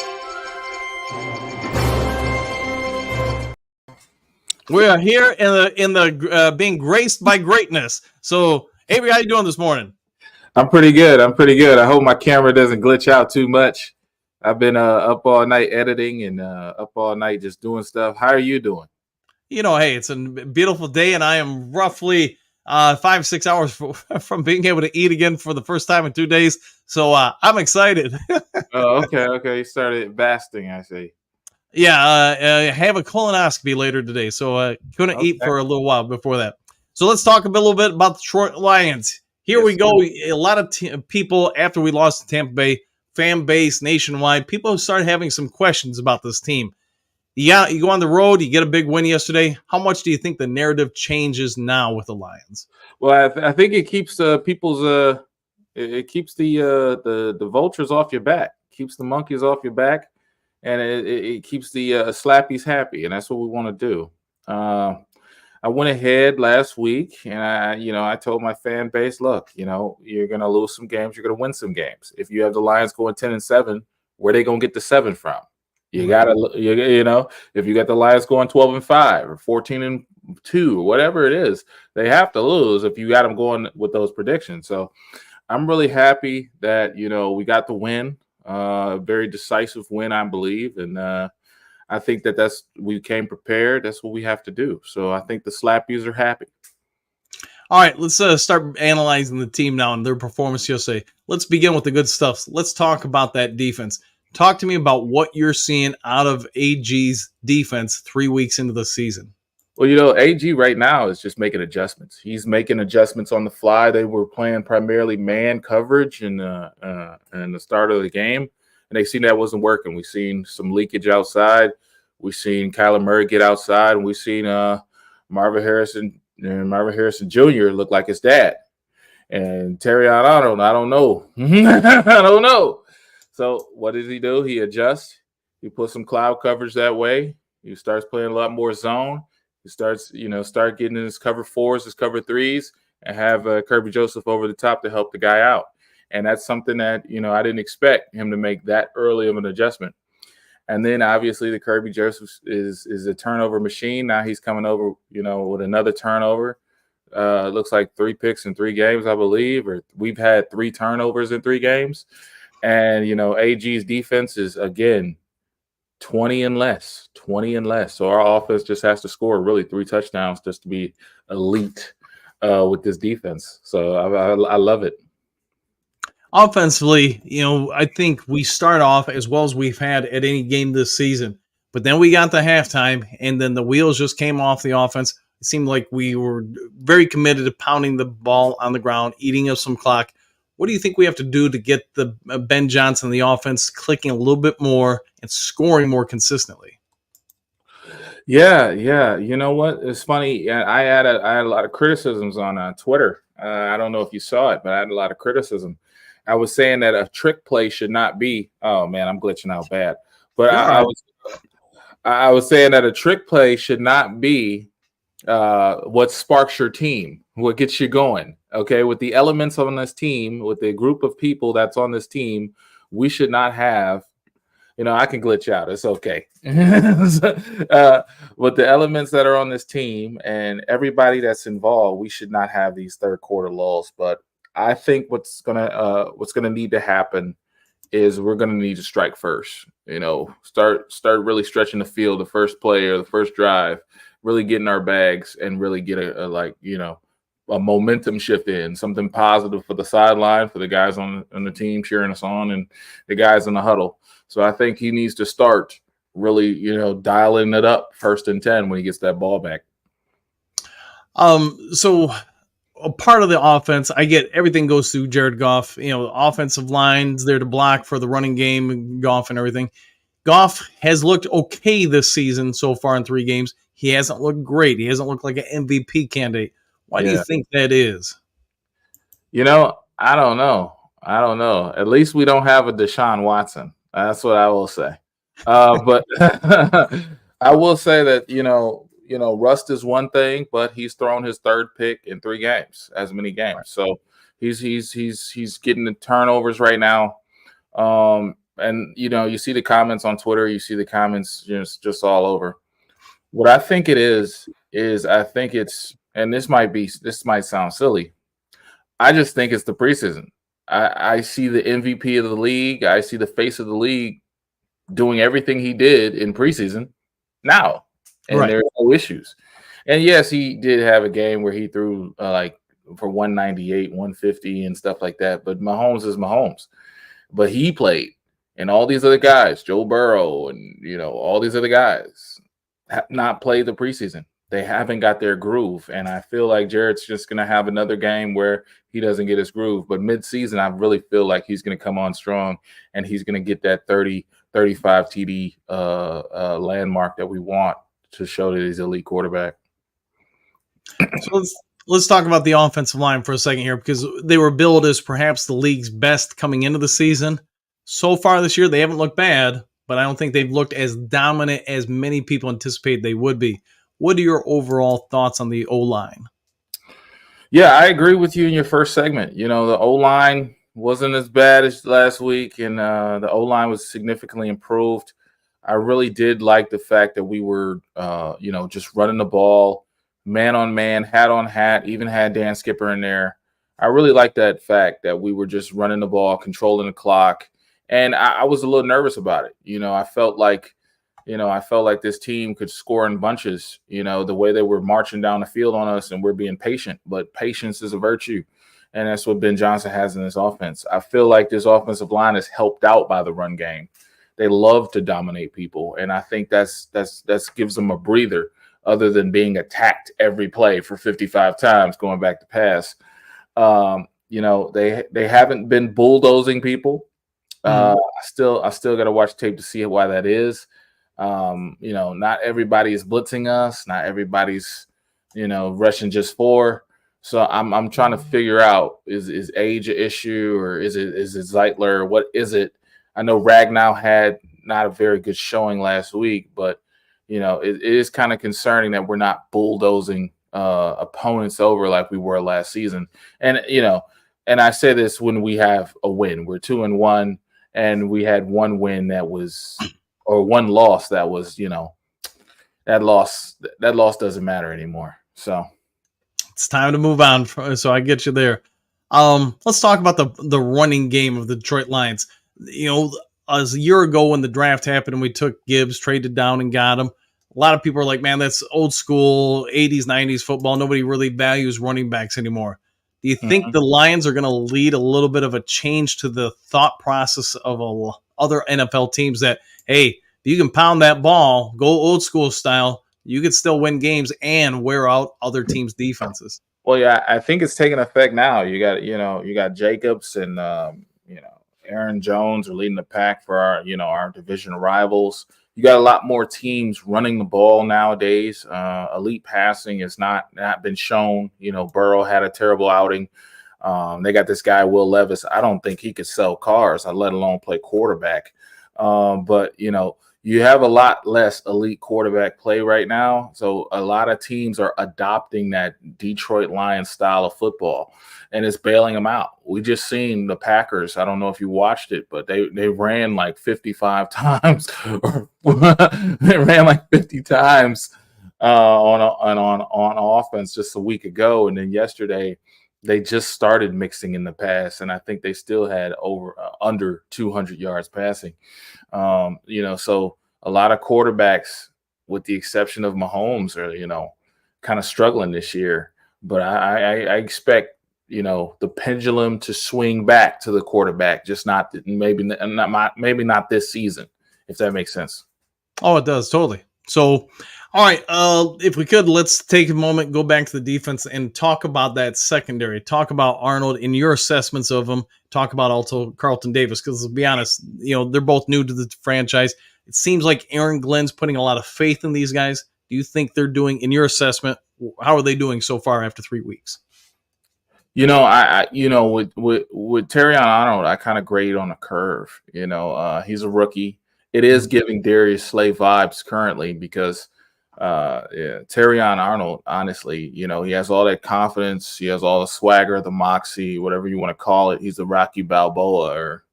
We are here in the being graced by greatness. So, Avery, how you doing this morning? I'm pretty good. I hope my camera doesn't glitch out too much. I've been up all night editing and up all night just doing stuff. How are you doing? Hey, it's a beautiful day, and I am roughly 5-6 hours from being able to eat again for the first time in 2 days. So I'm excited. Oh, okay. You started fasting, I see. Yeah, I have a colonoscopy later today, so couldn't eat for a little while before that. So let's talk a little bit about the Detroit Lions. Here we go. A lot of people, after we lost to Tampa Bay, fan base nationwide, people started having some questions about this team. Yeah, you go on the road, you get a big win yesterday. How much do you think the narrative changes now with the Lions? Well, I think it keeps people's it keeps the vultures off your back, keeps the monkeys off your back, and it keeps the slappies happy, and that's what we want to do. I went ahead last week, and I told my fan base, look, you're gonna lose some games, you're gonna win some games. If you have the Lions going 10-7, where are they gonna get the 7 from? You gotta, if you got the Lions going 12-5 or 14-2, or whatever it is, they have to lose if you got them going with those predictions. So I'm really happy that we got the win, very decisive win, I believe, and I think we came prepared. That's what we have to do. So I think the slappies are happy. All right, let's start analyzing the team now and their performance yesterday. Let's begin with the good stuff. Let's talk about that defense. Talk to me about what you're seeing out of AG's defense 3 weeks into the season. Well, AG right now is just making adjustments. He's making adjustments on the fly. They were playing primarily man coverage in the start of the game, and they seen that wasn't working. We've seen some leakage outside. We've seen Kyler Murray get outside, and we've seen Marvin Harrison Jr. look like his dad. And Terry, I don't know. I don't know. So what does he do? He adjusts. He puts some cloud coverage that way. He starts playing a lot more zone. He starts, start getting in his cover 4s, his cover 3s, and have Kirby Joseph over the top to help the guy out. And that's something that, I didn't expect him to make that early of an adjustment. And then obviously the Kirby Joseph is a turnover machine. Now he's coming over, with another turnover. Looks like 3 picks in 3 games, I believe, or we've had 3 turnovers in 3 games. And, AG's defense is, again, 20 and less. So our offense just has to score really 3 touchdowns just to be elite with this defense. So I love it. Offensively, I think we start off as well as we've had at any game this season. But then we got to halftime, and then the wheels just came off the offense. It seemed like we were very committed to pounding the ball on the ground, eating up some clock. What do you think we have to do to get the Ben Johnson, the offense, clicking a little bit more and scoring more consistently? Yeah. You know what? It's funny. I had a lot of criticisms on Twitter. I don't know if you saw it, but I had a lot of criticism. I was saying that a trick play should not be. Oh man, I'm glitching out bad. But I was saying that a trick play should not be what sparks your team, what gets you going. Okay, with the elements on this team, with the group of people that's on this team, we should not have. I can glitch out. It's okay. With the elements that are on this team and everybody that's involved, we should not have these third quarter lulls. But I think what's gonna need to happen is we're going to need to strike first. Start really stretching the field, the first play or the first drive, really getting our bags and really get a momentum shift in, something positive for the sideline, for the guys on the team cheering us on, and the guys in the huddle. So I think he needs to start really, dialing it up 1st and 10 when he gets that ball back. So a part of the offense, I get everything goes through Jared Goff. Offensive line's there to block for the running game, Goff and everything. Goff has looked okay this season so far in 3 games. He hasn't looked great. He hasn't looked like an MVP candidate. Why do you think that is? I don't know. At least we don't have a Deshaun Watson. That's what I will say. But I will say that, rust is one thing, but he's thrown his 3rd pick in 3 games, as many games. Right. So he's getting the turnovers right now. And you see the comments on Twitter, you see the comments just all over. What I think it is I think it's, and this might sound silly, I just think it's the preseason. I see the MVP of the league, I see the face of the league doing everything he did in preseason now, and There are no issues. And yes, he did have a game where he threw for 198, 150 and stuff like that, but Mahomes is Mahomes. But he played, and all these other guys, Joe Burrow and all these other guys, have not played the preseason. They haven't got their groove, and I feel like Jared's just going to have another game where he doesn't get his groove. But mid-season, I really feel like he's going to come on strong, and he's going to get that 30, 35 TD landmark that we want to show that he's an elite quarterback. So let's talk about the offensive line for a second here, because they were billed as perhaps the league's best coming into the season. So far this year, they haven't looked bad, but I don't think they've looked as dominant as many people anticipated they would be. What are your overall thoughts on the O-line? Yeah, I agree with you in your first segment. The O-line wasn't as bad as last week, and the O-line was significantly improved. I really did like the fact that we were, just running the ball, man on man, hat on hat, even had Dan Skipper in there. I really like that fact that we were just running the ball, controlling the clock, and I was a little nervous about it. I felt like this team could score in bunches, the way they were marching down the field on us, and we're being patient. But patience is a virtue, and that's what Ben Johnson has in this offense. I feel like this offensive line is helped out by the run game. They love to dominate people, and I think that's gives them a breather other than being attacked every play for 55 times going back to pass. They haven't been bulldozing people. I still got to watch tape to see why that is. Not everybody is blitzing us. Not everybody's, rushing just 4. So I'm trying to figure out, is age an issue, or is it Zeitler? What is it? I know Ragnow had not a very good showing last week, but it is kind of concerning that we're not bulldozing opponents over like we were last season. And and I say this when we have a win. We're 2-1, and we had one win that was, or one loss that was, that loss doesn't matter anymore. So it's time to move on. So I get you there. Let's talk about the running game of the Detroit Lions. As a year ago when the draft happened and we took Gibbs, traded down and got him, a lot of people are like, man, that's old school 80s, 90s football. Nobody really values running backs anymore. Do you think the Lions are going to lead a little bit of a change to the thought process of other NFL teams that, hey, if you can pound that ball, go old school style, you could still win games and wear out other teams' defenses? Well, yeah, I think it's taking effect now. You got Jacobs and Aaron Jones are leading the pack for our division rivals. You got a lot more teams running the ball nowadays. Elite passing has not been shown. Burrow had a terrible outing. They got this guy, Will Levis. I don't think he could sell cars, let alone play quarterback. But you have a lot less elite quarterback play right now. So a lot of teams are adopting that Detroit Lions style of football, and it's bailing them out. We just seen the Packers. I don't know if you watched it, but they ran like 55 times. They ran like 50 times on offense just a week ago. And then yesterday they just started mixing in the pass, and I think they still had under 200 yards passing. So a lot of quarterbacks, with the exception of Mahomes, are kind of struggling this year. But I expect the pendulum to swing back to the quarterback, just maybe not this season, if that makes sense. Oh, it does, totally. So, all right, if we could, let's take a moment, go back to the defense, and talk about that secondary. Talk about Arnold in your assessments of him. Talk about also Carlton Davis, because let's be honest, they're both new to the franchise. It seems like Aaron Glenn's putting a lot of faith in these guys. Do you think they're doing, in your assessment, how are they doing so far after 3 weeks? With Terrion Arnold, I kind of grade on a curve. He's a rookie. It is giving Darius Slay vibes currently because Terrion Arnold, honestly, he has all that confidence. He has all the swagger, the moxie, whatever you want to call it. He's the Rocky Balboa or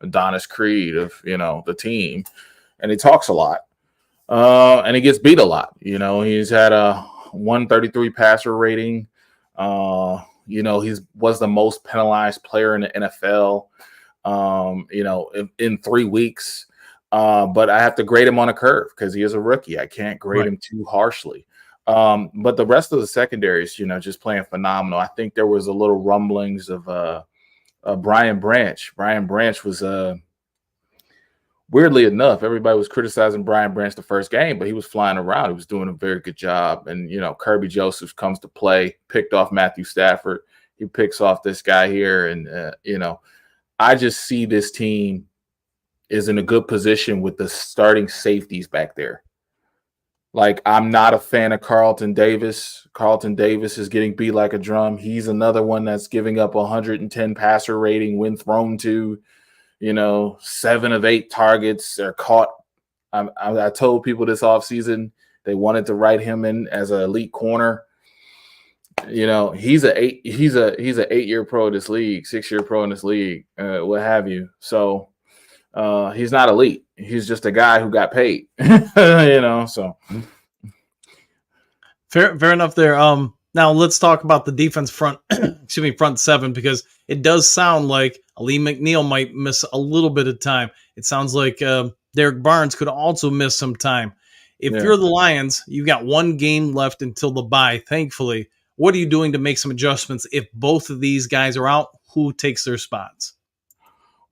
Adonis Creed of, the team. And he talks a lot. And he gets beat a lot. He's had a 133 passer rating. He was the most penalized player in the NFL, in 3 weeks. But I have to grade him on a curve because he is a rookie. I can't grade him too harshly. But the rest of the secondaries, just playing phenomenal. I think there was a little rumblings of Brian Branch. Brian Branch was weirdly enough, everybody was criticizing Brian Branch the first game, but he was flying around. He was doing a very good job. And, Kirby Joseph comes to play, picked off Matthew Stafford. He picks off this guy here. And, I just see this team is in a good position with the starting safeties back there. Like, I'm not a fan of Carlton Davis. Carlton Davis is getting beat like a drum. He's another one that's giving up 110 passer rating when thrown to. 7 of 8 targets are caught. I told people this offseason they wanted to write him in as an elite corner. He's an 8-year pro in this league, 6-year pro in this league, what have you. So he's not elite. He's just a guy who got paid. So fair enough there. Now let's talk about the defense front, front seven, because it does sound like Ali McNeil might miss a little bit of time. It sounds like Derek Barnes could also miss some time. If you're the Lions, you've got 1 game left until the bye, thankfully. What are you doing to make some adjustments? If both of these guys are out, who takes their spots?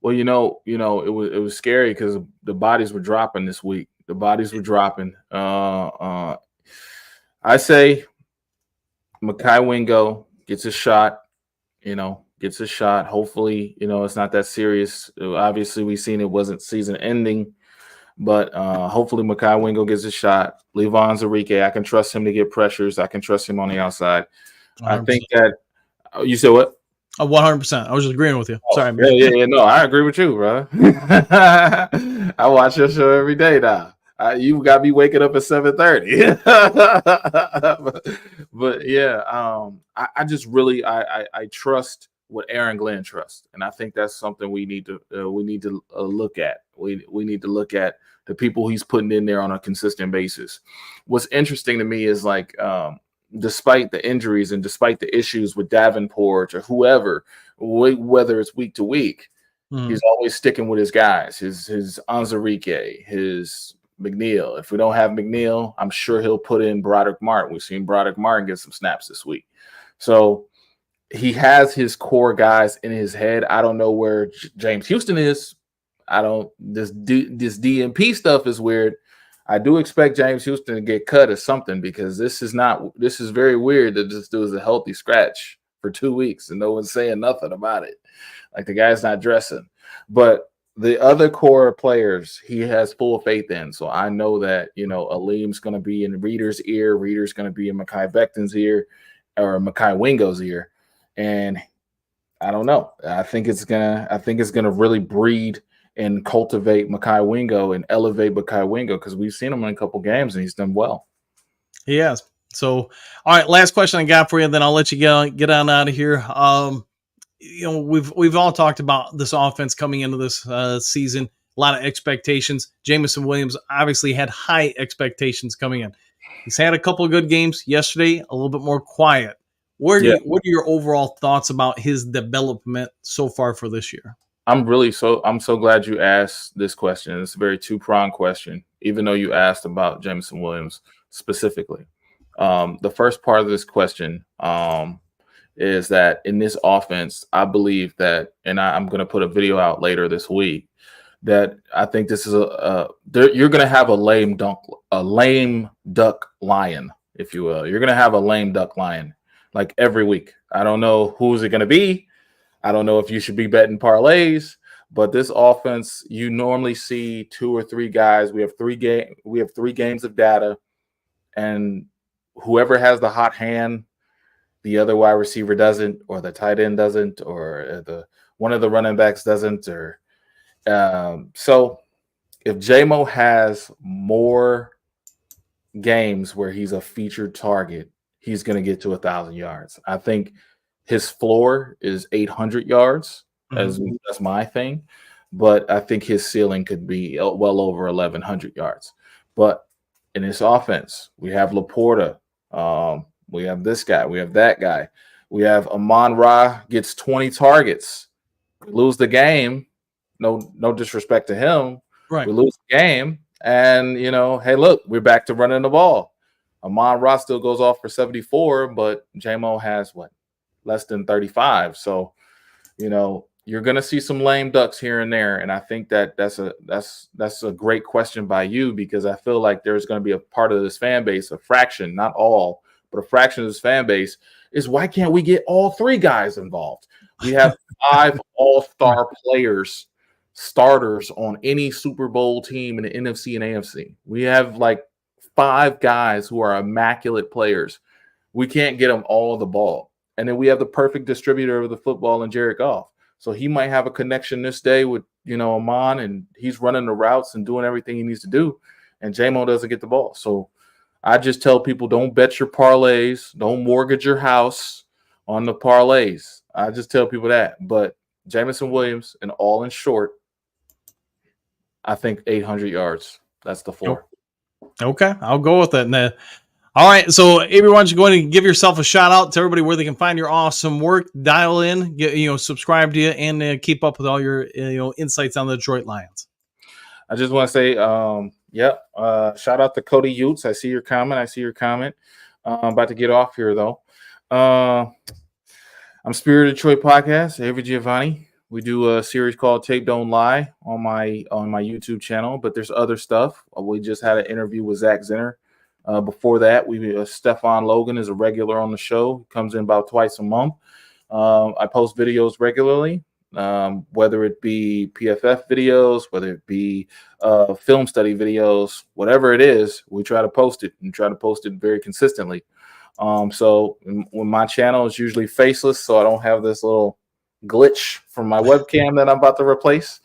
Well, it was scary because the bodies were dropping this week. The bodies were dropping. I say Mekhi Wingo gets a shot, Hopefully, it's not that serious. Obviously, we've seen it wasn't season ending, but hopefully Mekhi Wingo gets a shot. Levon Zarike, I can trust him to get pressures. I can trust him on the outside. 100%. I think that you said what? 100%. I was just agreeing with you. Sorry, man. Yeah. No, I agree with you, bro. I watch your show every day now. You got me waking up at 7:30. but yeah, I just really I trust what Aaron Glenn trusts, and I think that's something we need to look at. We need to look at the people he's putting in there on a consistent basis. What's interesting to me is despite the injuries and despite the issues with Davenport or whoever, whether it's week to week, he's always sticking with his guys, his Onwuzurike, his McNeil. If we don't have McNeil, I'm sure he'll put in Broderick Martin. We've seen Broderick Martin get some snaps this week. So he has his core guys in his head. I don't know where James Houston is. This DMP stuff is weird. I do expect James Houston to get cut or something because this is very weird that this dude is a healthy scratch for 2 weeks and no one's saying nothing about it. Like, the guy's not dressing. But the other core players he has full faith in. So I know that, Aleem's going to be in Reader's ear. Reader's going to be in Mekhi Becton's ear or Mekhi Wingo's ear. And I don't know. I think it's gonna really breed and cultivate Mekhi Wingo and elevate Mekhi Wingo because we've seen him in a couple games and he's done well. He has. So, all right, last question I got for you, then I'll let you get on out of here. We've all talked about this offense coming into this season. A lot of expectations. Jameson Williams obviously had high expectations coming in. He's had a couple of good games yesterday, a little bit more quiet. What Yeah. are your overall thoughts about his development so far for this year? I'm so glad you asked this question. It's a very two-pronged question, even though you asked about Jameson Williams specifically. The first part of this question is that in this offense, I believe that, and I'm going to put a video out later this week, that I think this is you're going to have a lame duck lion, if you will. You're going to have a lame duck lion like every week. I don't know who's it going to be. I don't know if you should be betting parlays, but this offense, you normally see 2 or 3 guys. We have 3 games of data, and whoever has the hot hand, the other wide receiver doesn't, or the tight end doesn't, or one of the running backs doesn't, or so if JMO has more games where he's a featured target, he's going to get to 1,000 yards. I think his floor is 800 yards. That's my thing. But I think his ceiling could be well over 1,100 yards. But in this offense, we have Laporta. We have this guy. We have that guy. We have Amon-Ra gets 20 targets. We lose the game. No disrespect to him. Right. We lose the game. And, hey, look, we're back to running the ball. Amon-Ra still goes off for 74, but JMO has less than 35. So, you're going to see some lame ducks here and there. And I think that's a great question by you, because I feel like there's going to be a part of this fan base, a fraction, not all, but a fraction of this fan base is, why can't we get all 3 guys involved? We have 5 all-star players, starters on any Super Bowl team in the NFC and AFC. We have 5 guys who are immaculate players. We can't get them all the ball. And then we have the perfect distributor of the football in Jared Goff. So he might have a connection this day with, Amon, and he's running the routes and doing everything he needs to do. And JMO doesn't get the ball. So I just tell people, don't bet your parlays. Don't mortgage your house on the parlays. I just tell people that. But Jameson Williams, and all in short, I think 800 yards. That's the floor. Okay, I'll go with it. All right, so Avery, why don't you go ahead and give yourself a shout out to everybody where they can find your awesome work, dial in, subscribe to you, and keep up with all your insights on the Detroit Lions. I just want to say, shout out to Cody Utes. I see your comment. I'm about to get off here though. I'm Spirit of Detroit Podcast, Avery Giovanni. We do a series called Tape Don't Lie on my YouTube channel, but there's other stuff. We just had an interview with Zach Zinner. Before that, Stefan Logan is a regular on the show. He comes in about twice a month. I post videos regularly, whether it be PFF videos, whether it be film study videos, whatever it is, we try to post it and try to post it very consistently. So when my channel is usually faceless, so I don't have this little glitch from my webcam that I'm about to replace.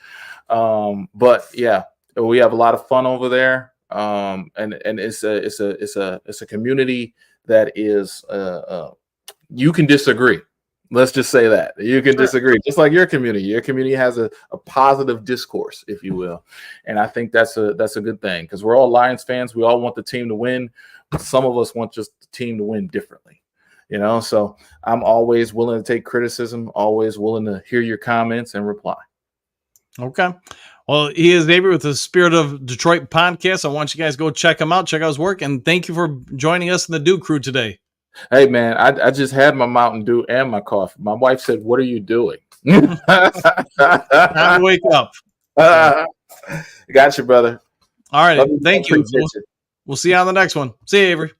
But yeah, we have a lot of fun over there. And it's a community that is you can disagree. Let's just say that you can disagree, just like your community. Your community has a positive discourse, if you will, and I think that's a good thing, because we're all Lions fans. We all want the team to win, but some of us want just the team to win differently. So I'm always willing to take criticism, always willing to hear your comments and reply. Okay. Well, he is Avery with the Spirit of Detroit podcast. I want you guys to go check him out, check out his work, and thank you for joining us in the Dew Crew today. Hey, man, I just had my Mountain Dew and my coffee. My wife said, "What are you doing?" Time to wake up. Got you, brother. All right. Thank you. We'll see you on the next one. See you, Avery.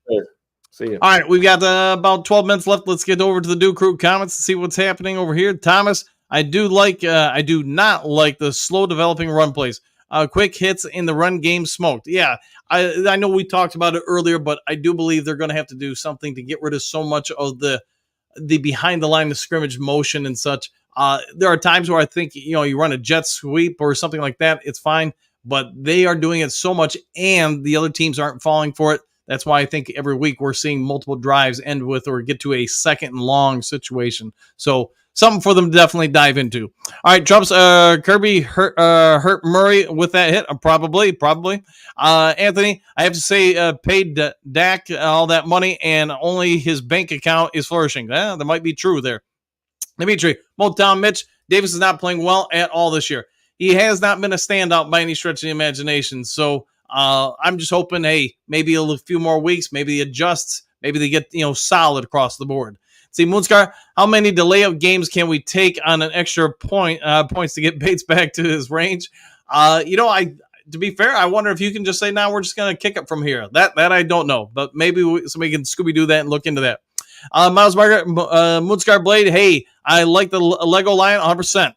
See you. All right. We've got about 12 minutes left. Let's get over to the Dew Crew comments and see what's happening over here. Thomas, I do not like the slow developing run plays. Quick hits in the run game smoked. Yeah, I know we talked about it earlier, but I do believe they're going to have to do something to get rid of so much of the behind the line of scrimmage motion and such. There are times where I think, you run a jet sweep or something like that, it's fine, but they are doing it so much and the other teams aren't falling for it. That's why I think every week we're seeing multiple drives end with or get to a second and long situation. So something for them to definitely dive into. All right, Trumps, Kirby hurt Murray with that hit. Probably. Anthony, I have to say, paid Dak all that money and only his bank account is flourishing. That might be true there. Dimitri, Motown Mitch, Davis is not playing well at all this year. He has not been a standout by any stretch of the imagination. So I'm just hoping, hey, maybe a few more weeks, maybe he adjusts, maybe they get solid across the board. See, Moonscar, how many delay of games can we take on an extra points to get Bates back to his range? To be fair, I wonder if you can just say, now we're just going to kick it from here. That I don't know, but maybe somebody can Scooby-Doo that and look into that. Miles Margaret, Moonscar Blade, hey, I like the Lego Lion 100%.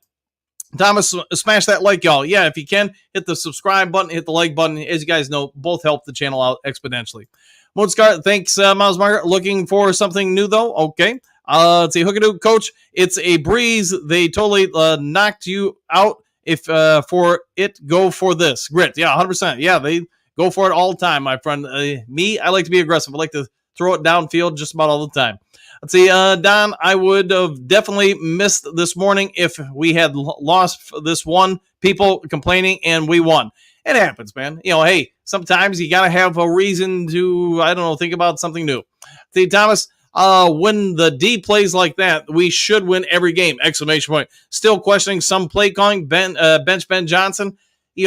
Thomas, smash that like, y'all. Yeah, if you can, hit the subscribe button, hit the like button. As you guys know, both help the channel out exponentially. Moonscar, thanks, Miles Margaret. Looking for something new, though? Okay. Let's see, Hookadoo, Coach, it's a breeze. They totally knocked you out. If for it, go for this. Grit, yeah, 100%. Yeah, they go for it all the time, my friend. Me, I like to be aggressive. I like to throw it downfield just about all the time. Let's see, Don, I would have definitely missed this morning if we had lost this one. People complaining and we won. It happens, man. Hey, sometimes you got to have a reason to, think about something new. See, Thomas, when the D plays like that, we should win every game, ! Still questioning some play calling, bench Ben Johnson.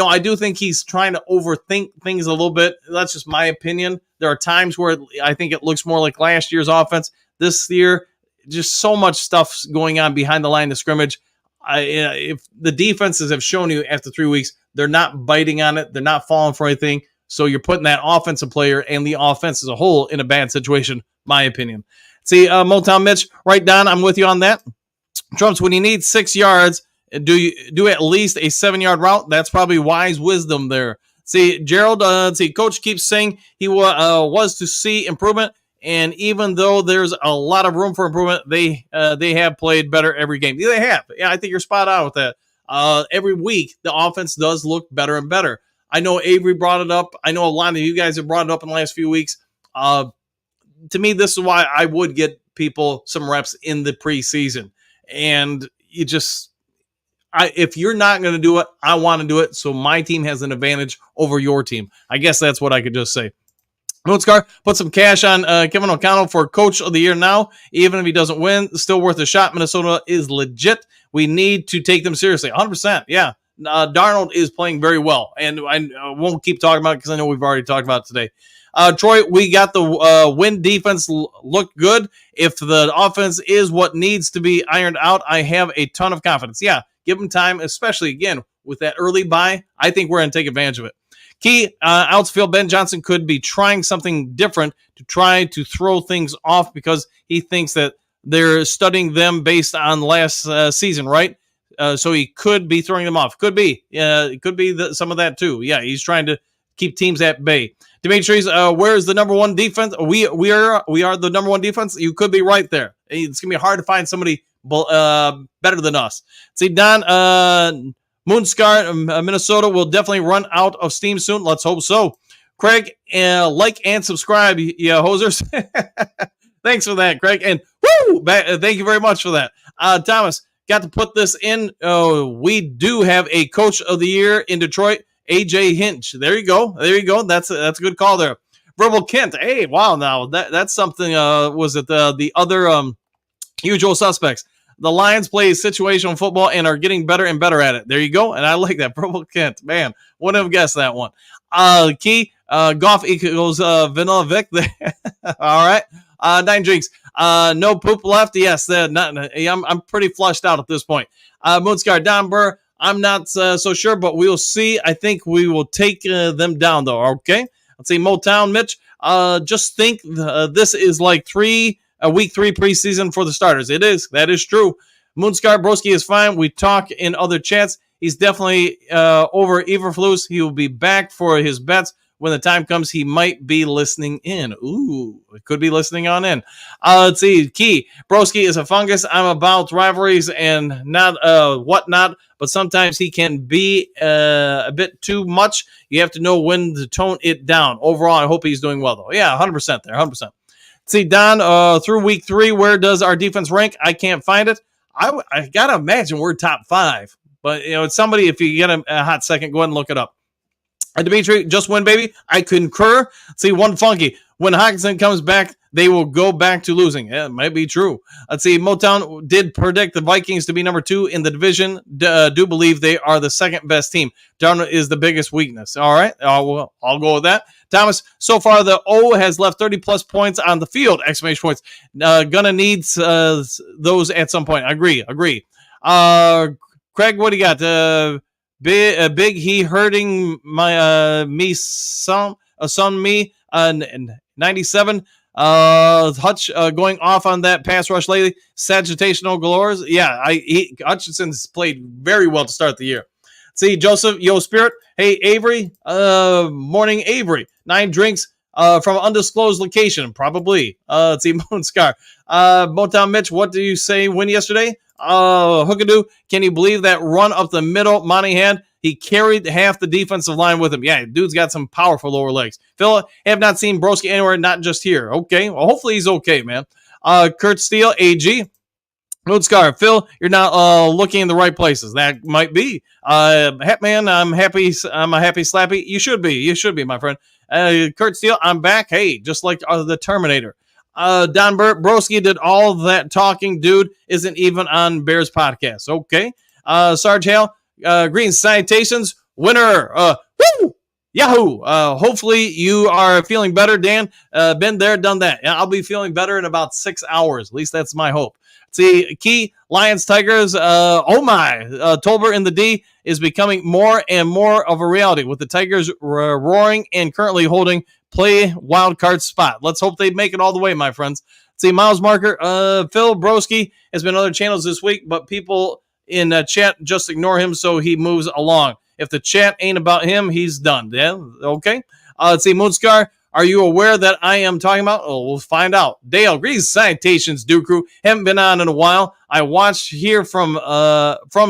I do think he's trying to overthink things a little bit. That's just my opinion. There are times where I think it looks more like last year's offense. This year, just so much stuff going on behind the line of scrimmage. If the defenses have shown you after 3 weeks, they're not biting on it. They're not falling for anything. So you're putting that offensive player and the offense as a whole in a bad situation, my opinion. See, Motown Mitch, right, Don, I'm with you on that. Trumps, when you need 6 yards, do at least a 7-yard route. That's probably wise wisdom there. See, Gerald, Coach keeps saying he was to see improvement. And even though there's a lot of room for improvement, they have played better every game. Yeah, they have. Yeah, I think you're spot on with that. Every week, the offense does look better and better. I know Avery brought it up. I know a lot of you guys have brought it up in the last few weeks. To me, this is why I would get people some reps in the preseason. And if you're not going to do it, I want to do it. So my team has an advantage over your team. I guess that's what I could just say. Moonscar, put some cash on Kevin O'Connell for Coach of the Year now. Even if he doesn't win, still worth a shot. Minnesota is legit. We need to take them seriously. 100%. Yeah. Darnold is playing very well. And I won't keep talking about it because I know we've already talked about it today. Troy, we got the win defense look good. If the offense is what needs to be ironed out, I have a ton of confidence. Yeah, give them time, especially, again, with that early bye. I think we're going to take advantage of it. Key, outfield Ben Johnson could be trying something different to try to throw things off because he thinks that they're studying them based on last season, right? So he could be throwing them off. Could be. It could be some of that too. Yeah, he's trying to keep teams at bay. Demetrius, where's the number one defense? We are the number one defense. You could be right there. It's gonna be hard to find somebody better than us. See, Don, Moonscar, Minnesota will definitely run out of steam soon. Let's hope so. Craig, like and subscribe, yeah, hosers. Thanks for that, Craig. And thank you very much for that. Thomas, got to put this in. We do have a Coach of the Year in Detroit, AJ Hinch. There you go. That's a good call there. Verbal Kent. Hey, wow. Now that's something. Was it the other usual suspects? The Lions play situational football and are getting better and better at it. There you go. And I like that. Verbal Kent. Man, wouldn't have guessed that one. Key. Golf equals Vanilla Vic. All right. 9 drinks. No poop left. Yes. I'm pretty flushed out at this point. Moonscar, Don Burr. I'm not so sure, but we'll see. I think we will take them down, though. Okay. Let's see. Motown, Mitch. Just think this is like week 3 preseason for the starters. It is. That is true. Moonscar, Broski is fine. We talk in other chats. He's definitely over Eberflus. He will be back for his bets. When the time comes, he might be listening in. Ooh, it could be listening on in. Let's see. Key. Broski is a fungus. I'm about rivalries and not whatnot, but sometimes he can be a bit too much. You have to know when to tone it down. Overall, I hope he's doing well, though. Yeah, 100% there, 100%. See, Don, through week 3, where does our defense rank? I can't find it. I got to imagine we're top 5. But, it's somebody, if you get a hot second, go ahead and look it up. Dimitri, just win, baby. I concur. See, one funky. When Hawkinson comes back, they will go back to losing. Yeah, it might be true. Let's see. Motown did predict the Vikings to be number 2 in the division. Do believe they are the second best team. Darnold is the biggest weakness. All right. I'll go with that. Thomas, so far the O has left 30-plus points on the field. Exclamation points. Gonna need those at some point. I agree. Craig, what do you got? Big he hurting my me son me 97 Hutch going off on that pass rush lately. Sagitational galores. Yeah, Hutchinson's played very well to start the year. See, Joseph, yo spirit. Hey, Avery. Morning, Avery. 9 drinks from undisclosed location, probably. Let's see, Moonscar. Motown Mitch, what do you say win yesterday? Hookadoo, can you believe that run up the middle Monty had? He carried half the defensive line with him. Yeah, dude's got some powerful lower legs. Phil, have not seen Broski anywhere, not just here. Okay, well, hopefully he's okay, man. Kurt Steele, AG. Moonscar, Phil, you're not looking in the right places. That might be. Man, I'm happy. I'm a happy slappy. You should be, my friend. Kurt Steele, I'm back. Hey, just like the Terminator. Don Broski did all that talking. Dude isn't even on Bears podcast. Okay. Sarge Hale, green citations, winner. Woo! Yahoo! Hopefully you are feeling better, Dan. Been there, done that. Yeah, I'll be feeling better in about 6 hours. At least that's my hope. See, Key, Lions, Tigers. Oh my. Tolbert in the D is becoming more and more of a reality with the Tigers roaring and currently holding play wild card spot. Let's hope they make it all the way, my friends. See, Miles Marker, Phil Broski has been on other channels this week, but people in chat just ignore him, so he moves along. If the chat ain't about him, he's done. Yeah, okay. Let's see, Moonscar, are you aware that I am talking about? Oh, we'll find out. Dale, grease citations, Duke Crew. Haven't been on in a while. I watched here from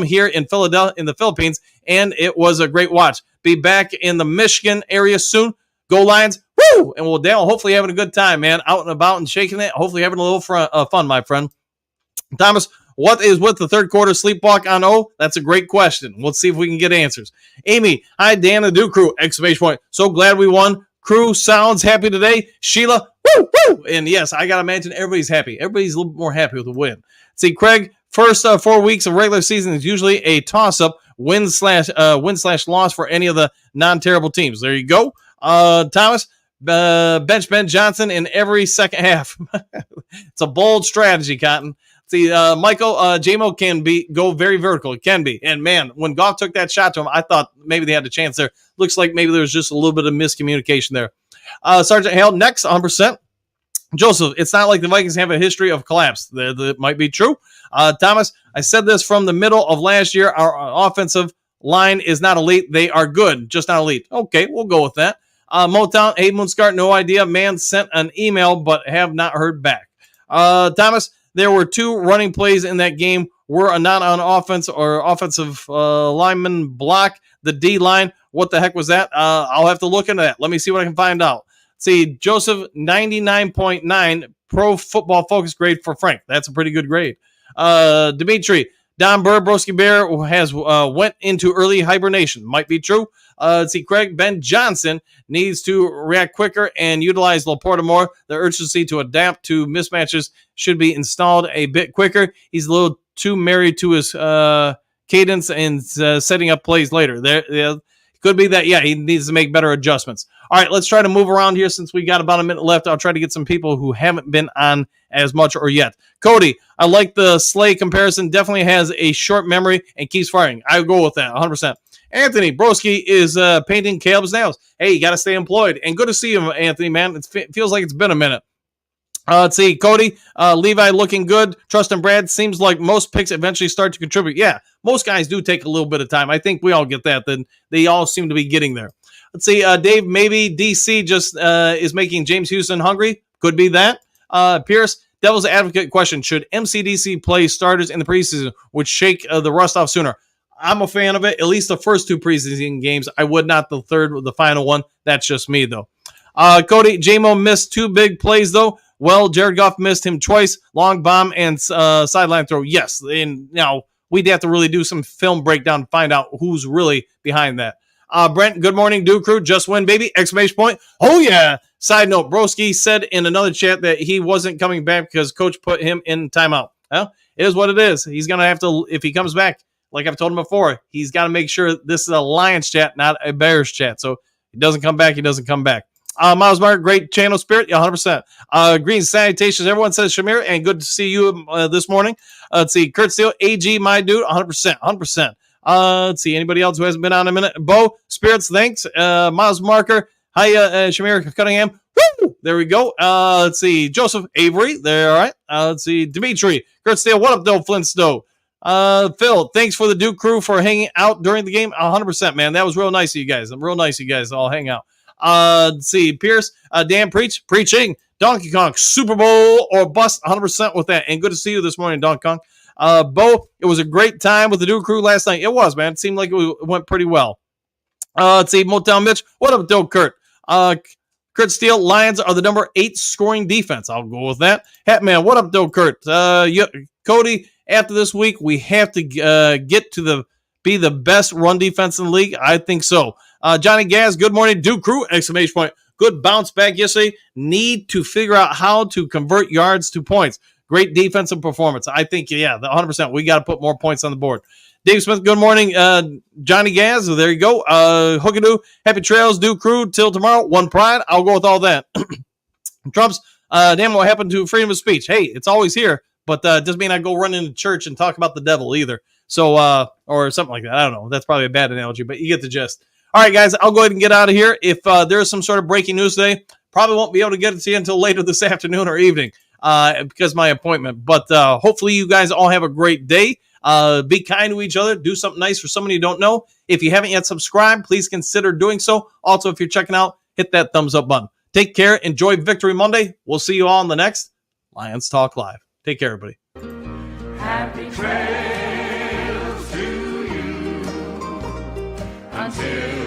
here in Philadelphia, in the Philippines, and it was a great watch. Be back in the Michigan area soon. Go Lions. Woo! And well, Dale, hopefully having a good time, man. Out and about and shaking it. Hopefully having a little fun, my friend. Thomas, what is with the third quarter sleepwalk on O? That's a great question. Let's see if we can get answers. Amy, hi, Dan and Duke Crew. Exclamation point. So glad we won. Crew sounds happy today. Sheila, woo, woo. And yes, I got to imagine everybody's happy. Everybody's a little bit more happy with a win. See, Craig, first 4 weeks of regular season is usually a toss-up win/loss for any of the non-terrible teams. There you go. Thomas, bench Ben Johnson in every second half. It's a bold strategy, Cotton. See, Michael, JMO can go very vertical. It can be. And, man, when Goff took that shot to him, I thought maybe they had a chance there. Looks like maybe there was just a little bit of miscommunication there. Sergeant Hale, next, 100%. Joseph, it's not like the Vikings have a history of collapse. That might be true. Thomas, I said this from the middle of last year. Our offensive line is not elite. They are good, just not elite. Okay, we'll go with that. Motown, hey, Moonscart, no idea. Man sent an email, but have not heard back. Thomas, there were 2 running plays in that game. Were not on offense or offensive lineman block the D line. What the heck was that? I'll have to look into that. Let me see what I can find out. See, Joseph, 99.9 pro football focus grade for Frank. That's a pretty good grade. Dimitri, Don Broski Bear has went into early hibernation. Might be true. Let's see, Craig, Ben Johnson needs to react quicker and utilize Laporta more. The urgency to adapt to mismatches should be installed a bit quicker. He's a little too married to his cadence and setting up plays later. There could be that, yeah, he needs to make better adjustments. All right, let's try to move around here since we got about a minute left. I'll try to get some people who haven't been on as much or yet. Cody, I like the Slay comparison. Definitely has a short memory and keeps firing. I go with that 100%. Anthony Broski is painting Caleb's nails. Hey, you got to stay employed. And good to see you, Anthony, man. It feels like it's been a minute. Let's see, Cody, Levi looking good. Trust and Brad, seems like most picks eventually start to contribute. Yeah, most guys do take a little bit of time. I think we all get that. Then they all seem to be getting there. Let's see, Dave, maybe DC just is making James Houston hungry. Could be that. Pierce, devil's advocate question. Should MCDC play starters in the preseason, which shake the rust off sooner? I'm a fan of it. At least the first 2 preseason games. I would not the third, the final one. That's just me, though. Cody, JMO missed 2 big plays, though. Well, Jared Goff missed him twice, long bomb and sideline throw. Yes, and now we'd have to really do some film breakdown to find out who's really behind that. Brent, good morning, Duke Crew. Just win, baby! Exclamation point. Oh, yeah. Side note, Broski said in another chat that he wasn't coming back because coach put him in timeout. Well, it is what it is. He's going to have to, if he comes back, like I've told him before, he's got to make sure this is a Lions chat, not a Bears chat. So he doesn't come back, he doesn't come back. Miles Mark, great channel spirit. Yeah, 100%. Green salutations. Everyone says Shamir, and good to see you this morning. Let's see. Kurt Steele, AG, my dude, 100%. 100%. Let's see. Anybody else who hasn't been on a minute? Bo, spirits, thanks. Miles Marker. Hi, Shamir Cunningham. Woo! There we go. Let's see. Joseph Avery. There, all right. Let's see. Dimitri. Kurt Steele, what up, though, Flintstone? Phil, thanks for the Duke Crew for hanging out during the game. 100%, man. That was real nice of you guys. Real nice of you guys all hang out. Let's see, Pierce, Dan preaching, Donkey Kong, Super Bowl or bust, 100% with that. And good to see you this morning, Donkey Kong. Bo, it was a great time with the Duke Crew last night. It was, man. It seemed like it went pretty well. Let's see, Motown Mitch, what up, Doe Kurt? Kurt Steele, Lions are the number 8 scoring defense. I'll go with that. Hatman, what up, Doe Kurt? Cody, after this week, we have to get to be the best run defense in the league. I think so. Johnny Gaz, good morning, Duke Crew, exclamation point. Good bounce back yesterday. Need to figure out how to convert yards to points. Great defensive performance. I think, yeah, 100%. We got to put more points on the board. Dave Smith, good morning. Johnny Gaz, there you go. Hookadoo, happy trails, Duke Crew, till tomorrow. One pride. I'll go with all that. Trump's, damn, what happened to freedom of speech? Hey, it's always here, but it doesn't mean I go run into church and talk about the devil either. So, or something like that. I don't know. That's probably a bad analogy, but you get the gist. All right, guys, I'll go ahead and get out of here. If there's some sort of breaking news today, probably won't be able to get it to you until later this afternoon or evening because of my appointment. But hopefully you guys all have a great day. Be kind to each other. Do something nice for somebody you don't know. If you haven't yet subscribed, please consider doing so. Also, if you're checking out, hit that thumbs up button. Take care. Enjoy Victory Monday. We'll see you all on the next Lions Talk Live. Take care, everybody. Happy trails to you until